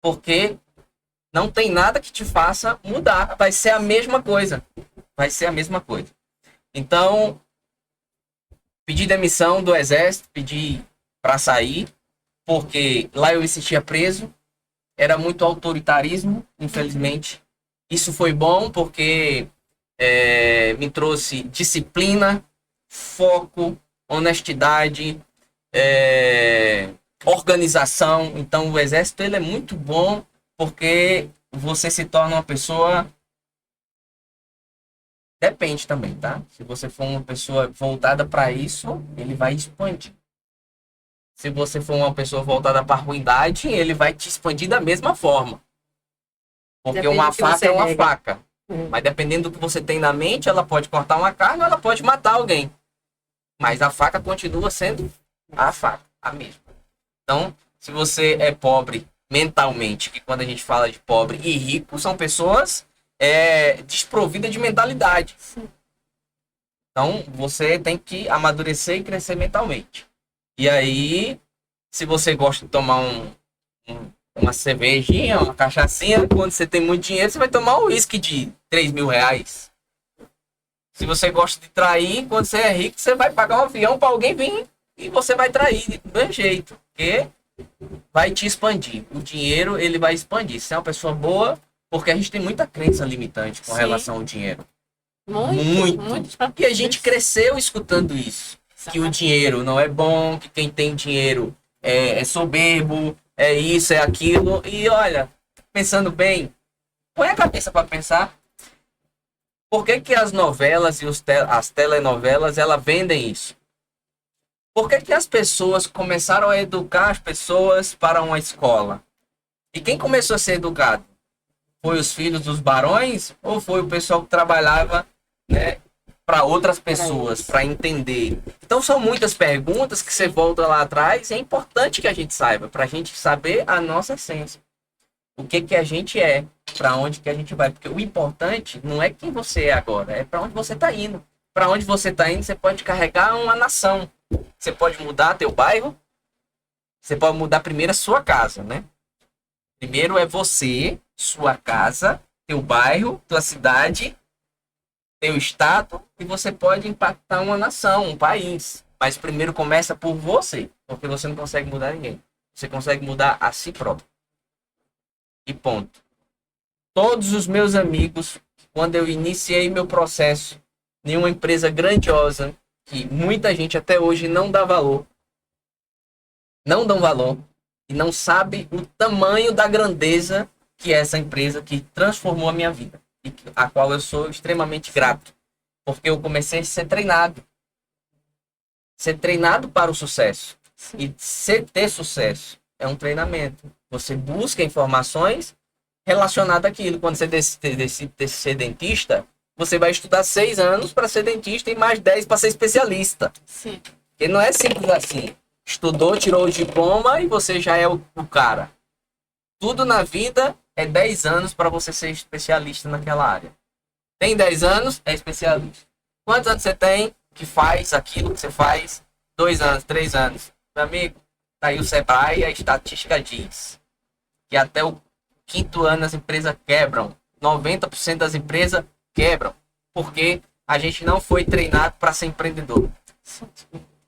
Porque não tem nada que te faça mudar. Vai ser a mesma coisa. Vai ser a mesma coisa. Então, pedi demissão do exército, pedi para sair, porque lá eu me sentia preso. Era muito autoritarismo, infelizmente. Isso foi bom porque me trouxe disciplina, foco, honestidade, organização. Então, o exército ele é muito bom porque você se torna uma pessoa... Depende também, tá? Se você for uma pessoa voltada para isso, ele vai expandir. Se você for uma pessoa voltada para a ruindade, ele vai te expandir da mesma forma. Porque Depende uma do que faca você é uma nega. faca. Mas dependendo do que você tem na mente, ela pode cortar uma carne ou ela pode matar alguém. Mas a faca continua sendo a faca, a mesma. Então, se você é pobre mentalmente, que quando a gente fala de pobre e rico, são pessoas desprovidas de mentalidade. Sim. Então, você tem que amadurecer e crescer mentalmente. E aí, se você gosta de tomar uma cervejinha, uma cachaçinha, quando você tem muito dinheiro, você vai tomar um uísque de 3 mil reais. Se você gosta de trair, quando você é rico, você vai pagar um avião para alguém vir e você vai trair do mesmo jeito. Porque vai te expandir. O dinheiro, ele vai expandir. Se é uma pessoa boa, porque a gente tem muita crença limitante com Sim. relação ao dinheiro. Muito. E a gente cresceu escutando isso. Que o dinheiro não é bom, que quem tem dinheiro é soberbo, é isso, é aquilo. E olha, pensando bem, põe a cabeça para pensar. Por que as novelas e as telenovelas, elas vendem isso? Por que as pessoas começaram a educar as pessoas para uma escola? E quem começou a ser educado? Foi os filhos dos barões ou foi o pessoal que trabalhava, né, para outras pessoas, para entender? Então são muitas perguntas que você volta lá atrás e é importante que a gente saiba, para a gente saber a nossa essência. O que a gente é, para onde que a gente vai. Porque o importante não é quem você é agora, é para onde você está indo. Para onde você está indo, você pode carregar uma nação. Você pode mudar teu bairro, você pode mudar primeiro a sua casa, né? Primeiro é você, sua casa, teu bairro, tua cidade, teu estado, e você pode impactar uma nação, um país. Mas primeiro começa por você, porque você não consegue mudar ninguém. Você consegue mudar a si próprio. E ponto. Todos os meus amigos, quando eu iniciei meu processo em uma empresa grandiosa, que muita gente até hoje não dá valor, não dão valor, e não sabe o tamanho da grandeza que é essa empresa que transformou a minha vida, e a qual eu sou extremamente grato, porque eu comecei a ser treinado para o sucesso. Sim. E ter sucesso é um treinamento. Você busca informações relacionadas àquilo. Quando você decide ser dentista, você vai estudar 6 anos para ser dentista e mais 10 para ser especialista. Sim. Porque não é simples assim. Estudou, tirou o diploma e você já é o cara. Tudo na vida é 10 anos para você ser especialista naquela área. Tem 10 anos, é especialista. Quantos anos você tem que faz aquilo que você faz? 2 anos, 3 anos. Meu amigo, tá aí o Sebrae, a estatística diz que até o 5º ano as empresas quebram. 90% das empresas quebram. Porque a gente não foi treinado para ser empreendedor.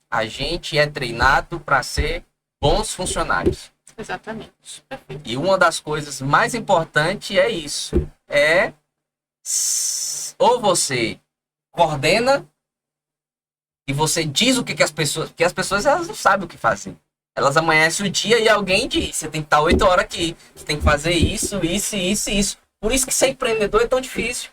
A gente é treinado para ser bons funcionários. Exatamente. Perfeito. E uma das coisas mais importantes é isso. Ou você coordena e você diz o que as pessoas... Porque as pessoas elas não sabem o que fazer. Elas amanhecem o dia e alguém diz, você tem que estar 8 horas aqui. Você tem que fazer isso, isso, isso e isso. Por isso que ser empreendedor é tão difícil.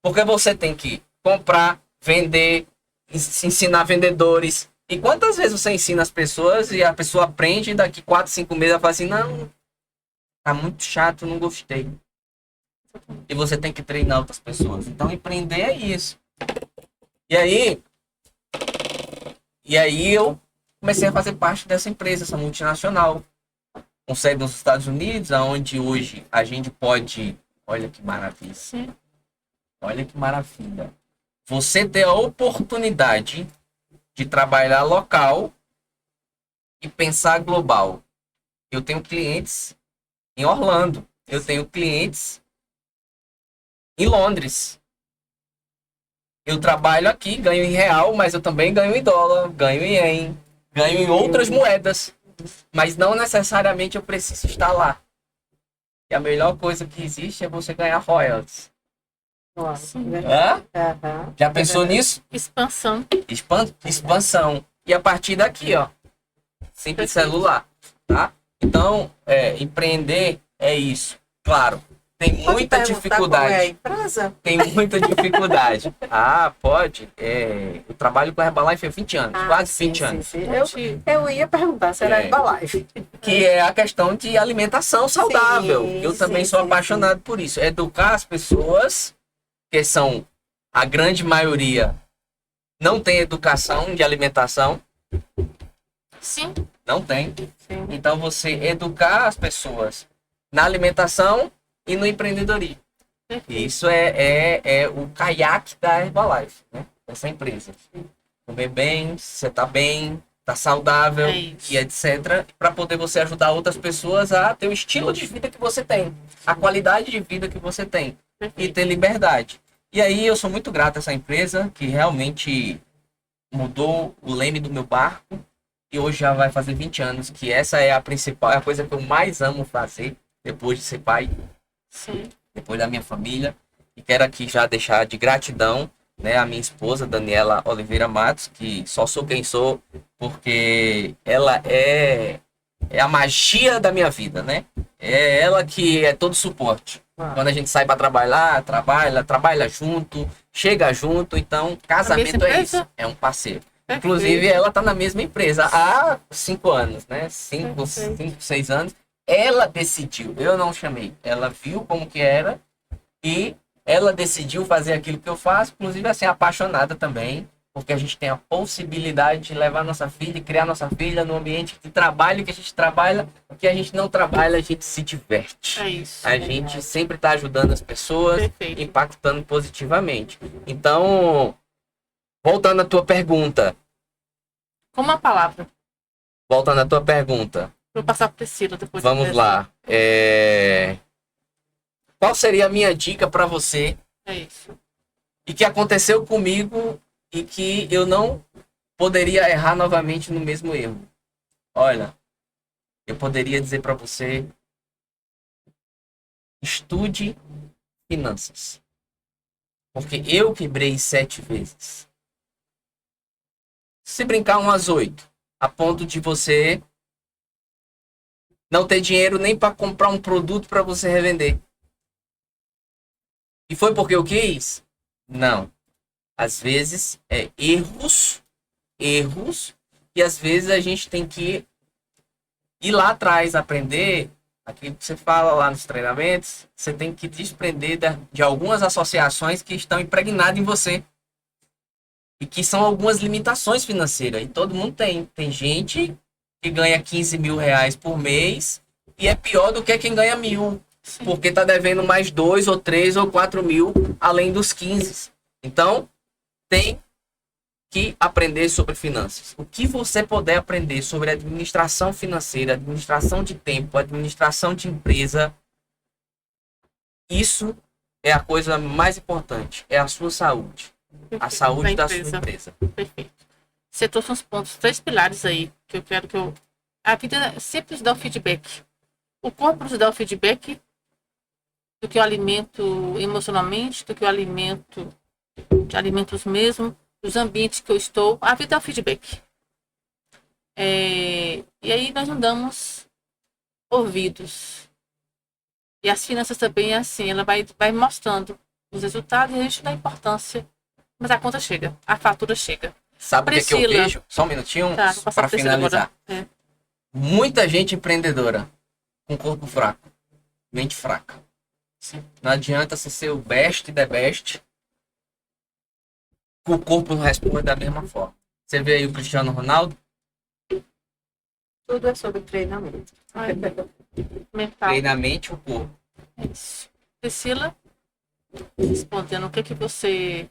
Porque você tem que comprar, vender, ensinar vendedores, E quantas vezes você ensina as pessoas e a pessoa aprende e daqui 4, 5 meses ela fala assim, não, tá muito chato, não gostei. E você tem que treinar outras pessoas. Então empreender é isso. E aí eu comecei a fazer parte dessa empresa, essa multinacional, com sede nos Estados Unidos, onde hoje a gente pode, olha que maravilha. Sim. Olha que maravilha. Você ter a oportunidade de trabalhar local e pensar global. Eu tenho clientes em Orlando. Eu tenho clientes em Londres. Eu trabalho aqui, ganho em real, mas eu também ganho em dólar, ganho em ien, ganho em outras moedas. Mas não necessariamente eu preciso estar lá. E a melhor coisa que existe é você ganhar royalties. Nossa, Hã? aham. Já pensou nisso? Expansão. Expansão. E a partir daqui, ó. Simples Perfeito. celular, tá? Então, empreender é isso. Claro, tem Pode muita perguntar qual é a dificuldade. empresa? Tem muita dificuldade. Ah, pode. Eu trabalho com a Herbalife há 20 anos, quase Sim, 20 anos. sim. Eu ia perguntar se era É. Herbalife. Que é a questão de alimentação saudável. Sim, Eu também sim, sou sim, apaixonado por isso. Educar as pessoas, que são a grande maioria, não tem educação de alimentação. Sim. Não tem. Sim. Então você educar as pessoas na alimentação e no empreendedorismo. Isso é o caiaque da Herbalife, né? Dessa empresa. Comer bem, você tá bem, tá saudável É isso. e etc. Para poder você ajudar outras pessoas a ter o estilo de vida que você tem, a qualidade de vida que você tem e ter liberdade. E aí eu sou muito grato a essa empresa que realmente mudou o leme do meu barco. E hoje já vai fazer 20 anos, que essa é a principal, é a coisa que eu mais amo fazer, depois de ser pai, Sim. depois da minha família. E quero aqui já deixar de gratidão, né, a minha esposa, Daniela Oliveira Matos, que só sou quem sou, porque ela é a magia da minha vida, né? É ela que é todo suporte. Quando a gente sai para trabalhar, trabalha junto, chega junto, então casamento é isso, é um parceiro. Inclusive, ela tá na mesma empresa há 5 anos, né? 5, 6 anos. Ela decidiu, eu não chamei. Ela viu como que era e ela decidiu fazer aquilo que eu faço. Inclusive, assim, apaixonada também, porque a gente tem a possibilidade de levar nossa filha e criar nossa filha no ambiente de trabalho que a gente trabalha, porque a gente não trabalha, a gente se diverte. É isso. A gente sempre tá ajudando as pessoas, Perfeito. impactando positivamente. Então, voltando à tua pergunta. Com uma palavra. Voltando à tua pergunta. Vou passar para Priscila depois. Vamos lá. Qual seria a minha dica para você É isso. e que aconteceu comigo e que eu não poderia errar novamente no mesmo erro? Olha, eu poderia dizer para você: estude finanças. Porque eu quebrei 7 vezes. Se brincar umas 8, a ponto de você não ter dinheiro nem para comprar um produto para você revender. E foi porque eu quis? Não. Às vezes é erros, e às vezes a gente tem que ir lá atrás, aprender aquilo que você fala lá nos treinamentos. Você tem que desprender de algumas associações que estão impregnadas em você. E que são algumas limitações financeiras. E todo mundo tem. Tem gente que ganha 15 mil reais por mês e é pior do que quem ganha 1.000. Sim. Porque tá devendo mais 2 ou 3 ou 4 mil além dos 15. Então, tem que aprender sobre finanças. O que você puder aprender sobre administração financeira, administração de tempo, administração de empresa, isso é a coisa mais importante. É a sua saúde. A saúde da sua empresa. Perfeito. Você trouxe uns pontos, 3 pilares aí, que eu quero que eu... A vida sempre nos dá o feedback. O corpo nos dá o feedback do que eu alimento emocionalmente, do que eu alimento de alimentos mesmo, dos ambientes que eu estou. A vida é o feedback. E aí nós não damos ouvidos. E as finanças também é assim, ela vai mostrando os resultados e a gente dá importância. Mas a conta chega, a fatura chega. Sabe o que que eu Priscila. vejo? Só um minutinho Tá, vou passar para pra Priscila finalizar. agora. É. Muita gente empreendedora com corpo fraco, mente fraca. Sim. Não adianta você ser o best the best, que o corpo não responde da mesma forma. Você vê aí o Cristiano Ronaldo, Tudo é sobre treinamento. Ai, mental. treinamento o corpo. É isso. Priscila, respondendo, o que que você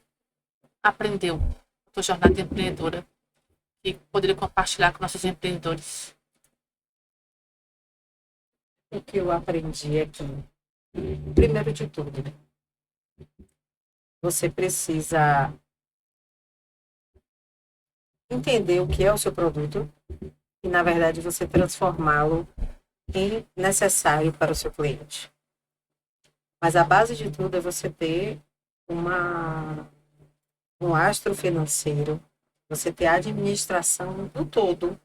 aprendeu na sua jornada empreendedora e poderia compartilhar com nossos empreendedores? O que eu aprendi aqui, primeiro de tudo, você precisa entender o que é o seu produto e, na verdade, você transformá-lo em necessário para o seu cliente. Mas a base de tudo é você ter um astro financeiro, você ter a administração do todo,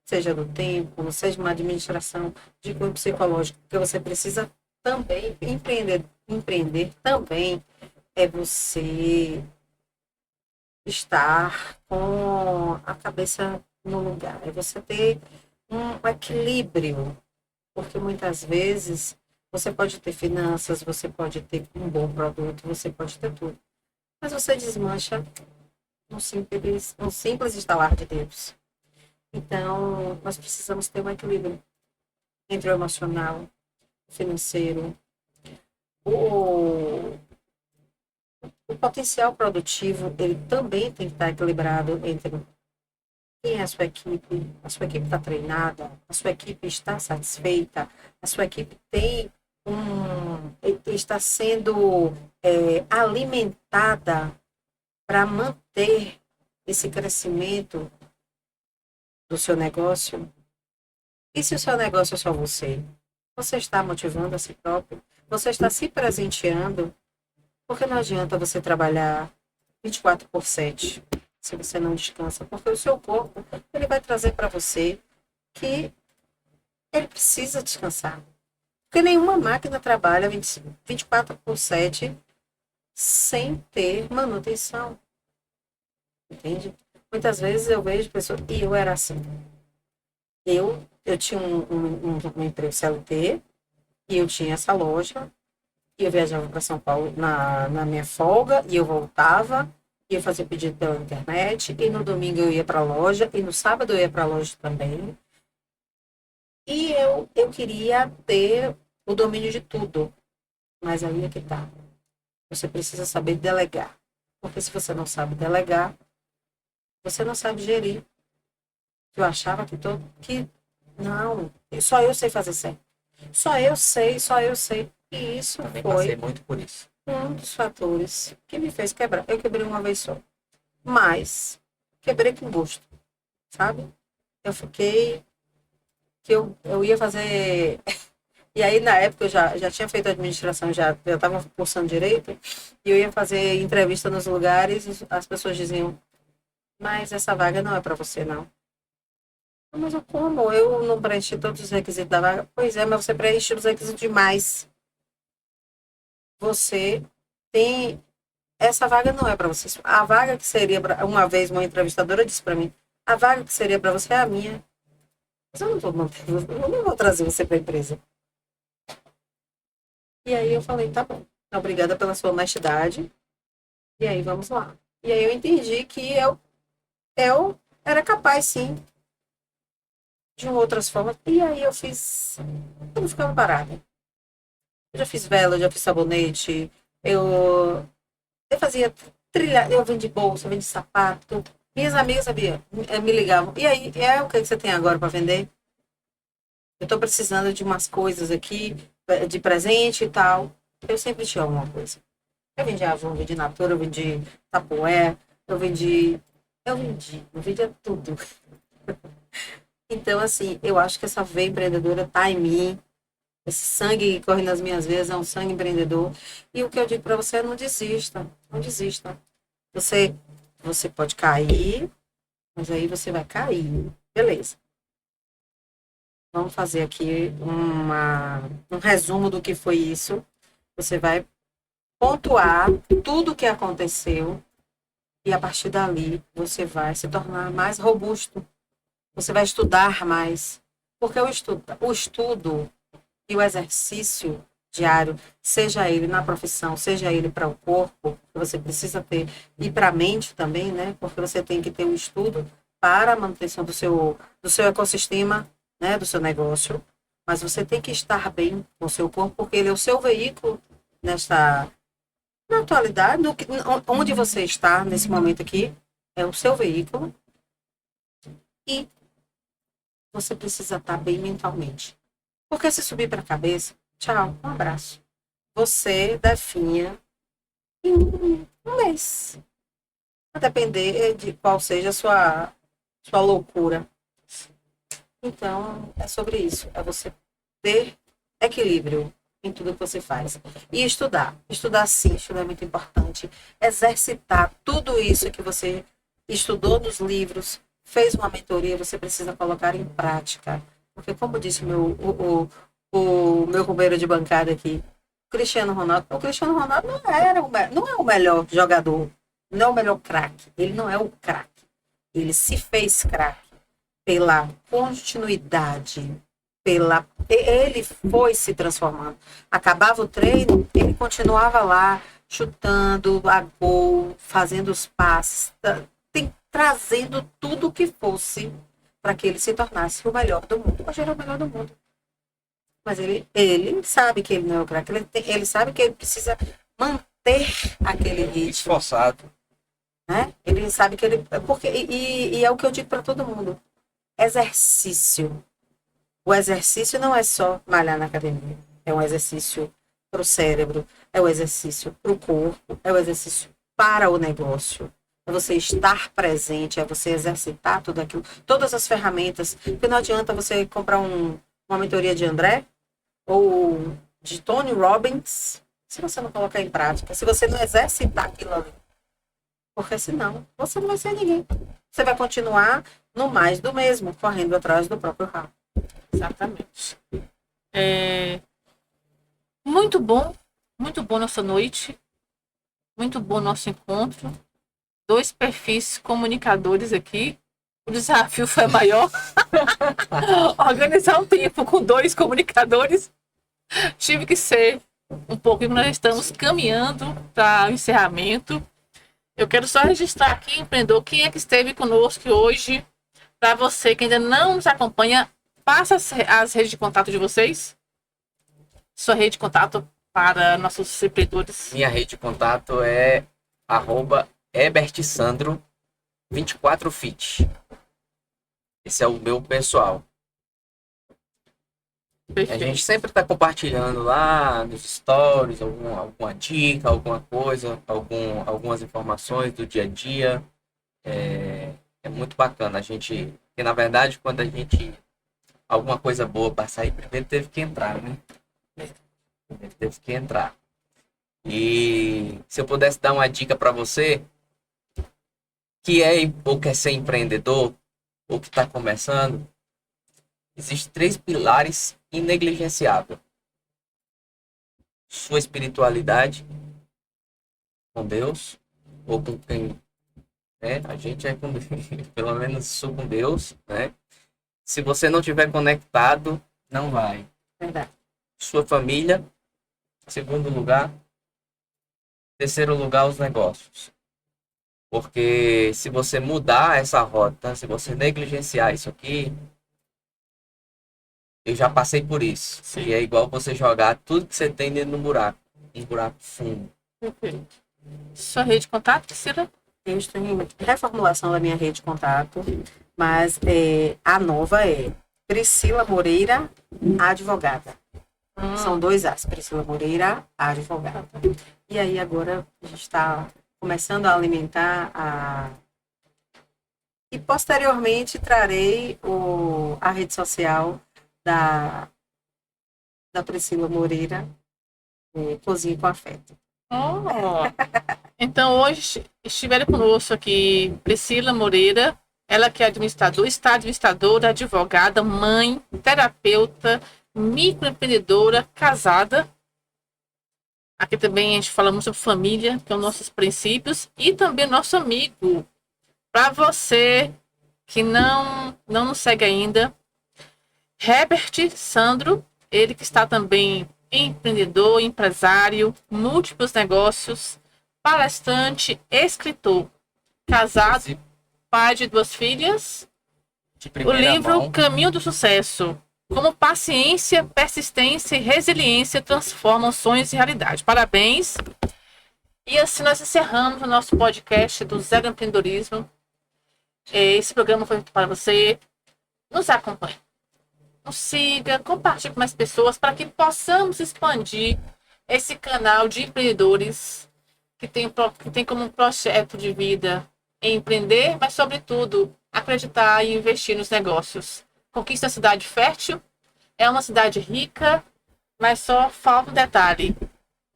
seja do tempo, seja uma administração de cunho psicológico, porque você precisa também empreender também é você estar com a cabeça no lugar, é você ter um equilíbrio, porque muitas vezes você pode ter finanças, você pode ter um bom produto, você pode ter tudo, mas você desmancha um simples estalar de dedos. Então, nós precisamos ter um equilíbrio entre o emocional, o financeiro, o, o potencial produtivo, ele também tem que estar equilibrado entre quem é a sua equipe está treinada, a sua equipe está satisfeita, a sua equipe está sendo alimentada para manter esse crescimento do seu negócio. E se o seu negócio é só você? Você está motivando a si próprio? Você está se presenteando? Porque não adianta você trabalhar 24/7 se você não descansa, porque o seu corpo ele vai trazer para você que ele precisa descansar. Porque nenhuma máquina trabalha 24/7 sem ter manutenção. Entende? Muitas vezes eu vejo pessoas, e eu era assim. Eu tinha um emprego CLT, e eu tinha essa loja, e eu viajava para São Paulo na minha folga, e eu voltava, e eu fazia pedido pela internet, e no domingo eu ia para a loja, e no sábado eu ia para a loja também. E eu queria ter o domínio de tudo. Mas aí é que tá. Você precisa saber delegar. Porque se você não sabe delegar, você não sabe gerir. Eu achava que não, só eu sei fazer certo. Só eu sei. E isso Também foi passei muito por isso. um dos fatores que me fez quebrar. Eu quebrei uma vez só. Mas quebrei com gosto, sabe? Eu fiquei que eu ia fazer. E aí, na época, eu já tinha feito administração, já estava cursando direito, e eu ia fazer entrevista nos lugares, e as pessoas diziam, mas essa vaga não é para você, não. Mas eu como? Eu não preenchi todos os requisitos da vaga? Pois é, mas você preenche os requisitos demais. Você tem... Essa vaga não é para você. A vaga que seria... Uma vez, uma entrevistadora disse para mim, a vaga que seria para você é a minha. Mas eu não vou manter, eu não vou trazer você para a empresa. E aí eu falei, tá bom, obrigada pela sua honestidade. E aí vamos lá. E aí eu entendi que eu era capaz, sim, de outras formas. E aí eu não ficava parada. Eu já fiz vela, eu já fiz sabonete, eu fazia trilha, eu vendi bolsa, eu vendi sapato. Minhas amigas, sabia, me ligavam. E aí, o que você tem agora para vender? Eu tô precisando de umas coisas aqui, de presente e tal. Eu sempre tinha alguma coisa. Eu vendi Avon, eu vendi Natura, eu vendi Tapoé, eu vendia tudo. Então, assim, eu acho que essa veia empreendedora tá em mim. Esse sangue que corre nas minhas veias é um sangue empreendedor. E o que eu digo para você é não desista. Não desista. Você pode cair, mas aí você vai cair. Beleza. Vamos fazer aqui um resumo do que foi isso. Você vai pontuar tudo o que aconteceu E a partir dali, você vai se tornar mais robusto. Você vai estudar mais. Porque o estudo e o exercício diário, seja ele na profissão, seja ele para o corpo, que você precisa ter, e para a mente também, né? Porque você tem que ter um estudo para a manutenção do seu ecossistema, né? Do seu negócio. Mas você tem que estar bem com o seu corpo, porque ele é o seu veículo na atualidade, onde você está nesse momento aqui, é o seu veículo. E você precisa estar bem mentalmente. Porque se subir para a cabeça, tchau, um abraço. Você definha em um mês. A depender de qual seja a sua loucura. Então, é sobre isso. É você ter equilíbrio em tudo que você faz. E estudar. Estudar sim, estudar é muito importante. Exercitar tudo isso que você estudou nos livros, fez uma mentoria, você precisa colocar em prática. Porque, como disse o meu companheiro de bancada aqui, o Cristiano Ronaldo não é o melhor jogador, não é o melhor craque. Ele não é o craque. Ele se fez craque pela continuidade, ele foi se transformando. Acabava o treino, ele continuava lá, chutando a gol, fazendo os passes, trazendo tudo o que fosse para que ele se tornasse o melhor do mundo. Hoje ele é o melhor do mundo. Mas ele sabe que ele não é o craque, ele sabe que ele precisa manter aquele ritmo. Esforçado. Né? Ele sabe que ele. E é o que eu digo para todo mundo. Exercício. O exercício não é só malhar na academia. É um exercício para o cérebro, é um exercício para o corpo, é um exercício para o negócio. É você estar presente, é você exercitar tudo aquilo, todas as ferramentas. Porque não adianta você comprar uma mentoria de André ou de Tony Robbins se você não colocar em prática, se você não exercitar aquilo ali. Porque senão você não vai ser ninguém. Você vai continuar no mais do mesmo, correndo atrás do próprio rabo. Exatamente. Muito bom nossa noite. Muito bom nosso encontro. 2 perfis comunicadores aqui. O desafio foi maior. Organizar um tempo com 2 comunicadores. Tive que ser um pouco, nós estamos caminhando para o encerramento. Eu quero só registrar aqui, empreendedor, quem é que esteve conosco hoje. Para você que ainda não nos acompanha, passa as redes de contato de vocês. Sua rede de contato para nossos empreendedores. Minha rede de contato é @ebertsandro24fit. Esse é o meu pessoal. Perfeito. A gente sempre está compartilhando lá nos stories alguma dica, alguma coisa, algumas informações do dia a dia. É muito bacana. Porque na verdade, quando alguma coisa boa para sair, primeiro teve que entrar, né? Primeiro teve que entrar. E se eu pudesse dar uma dica para você, que ou quer ser empreendedor, ou que está começando, existem 3 pilares inegligenciáveis. Sua espiritualidade com Deus, ou com quem, né? A gente é com Deus, pelo menos sou com Deus, né? Se você não tiver conectado, não vai. Verdade. Sua família, segundo lugar. Terceiro lugar, os negócios. Porque se você mudar essa rota, se você negligenciar isso aqui, eu já passei por isso. Sim. E é igual você jogar tudo que você tem dentro um buraco fundo. Perfeito. Sua rede de contato, Priscila? Eu estou em reformulação da minha rede de contato, mas a nova é Priscila Moreira, advogada. São 2 As, Priscila Moreira, advogada. E aí agora a gente está começando a alimentar E posteriormente trarei a rede social da Priscila Moreira, Cozinha com Afeto. Então, hoje estiveram conosco aqui Priscila Moreira, ela que é está administradora, advogada, mãe, terapeuta, microempreendedora, casada. Aqui também a gente fala muito sobre família, que são nossos princípios, e também nosso amigo. Para você que não nos segue ainda, Herbert Sandro, ele que está também empreendedor, empresário, múltiplos negócios, palestrante, escritor, casado, pai de 2 filhas. De O primeira livro mão, Caminho do Sucesso. Como paciência, persistência e resiliência transformam sonhos em realidade. Parabéns. E assim nós encerramos o nosso podcast do Zero Empreendedorismo. Esse programa foi feito para você. Nos acompanhe. Nos siga, compartilhe com mais pessoas para que possamos expandir esse canal de empreendedores que tem como projeto de vida empreender, mas sobretudo acreditar e investir nos negócios. Conquista a cidade fértil, é uma cidade rica, mas só falta um detalhe: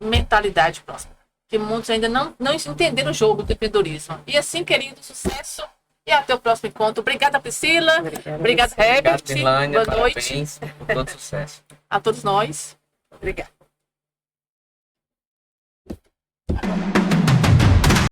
mentalidade próspera. Que muitos ainda não entenderam o jogo do empreendedorismo. E assim, querido, sucesso e até o próximo encontro. Obrigada, Priscila. Obrigada, Herbert. obrigado, Milânia, Boa noite parabéns por todo sucesso. a todos nós. Obrigada.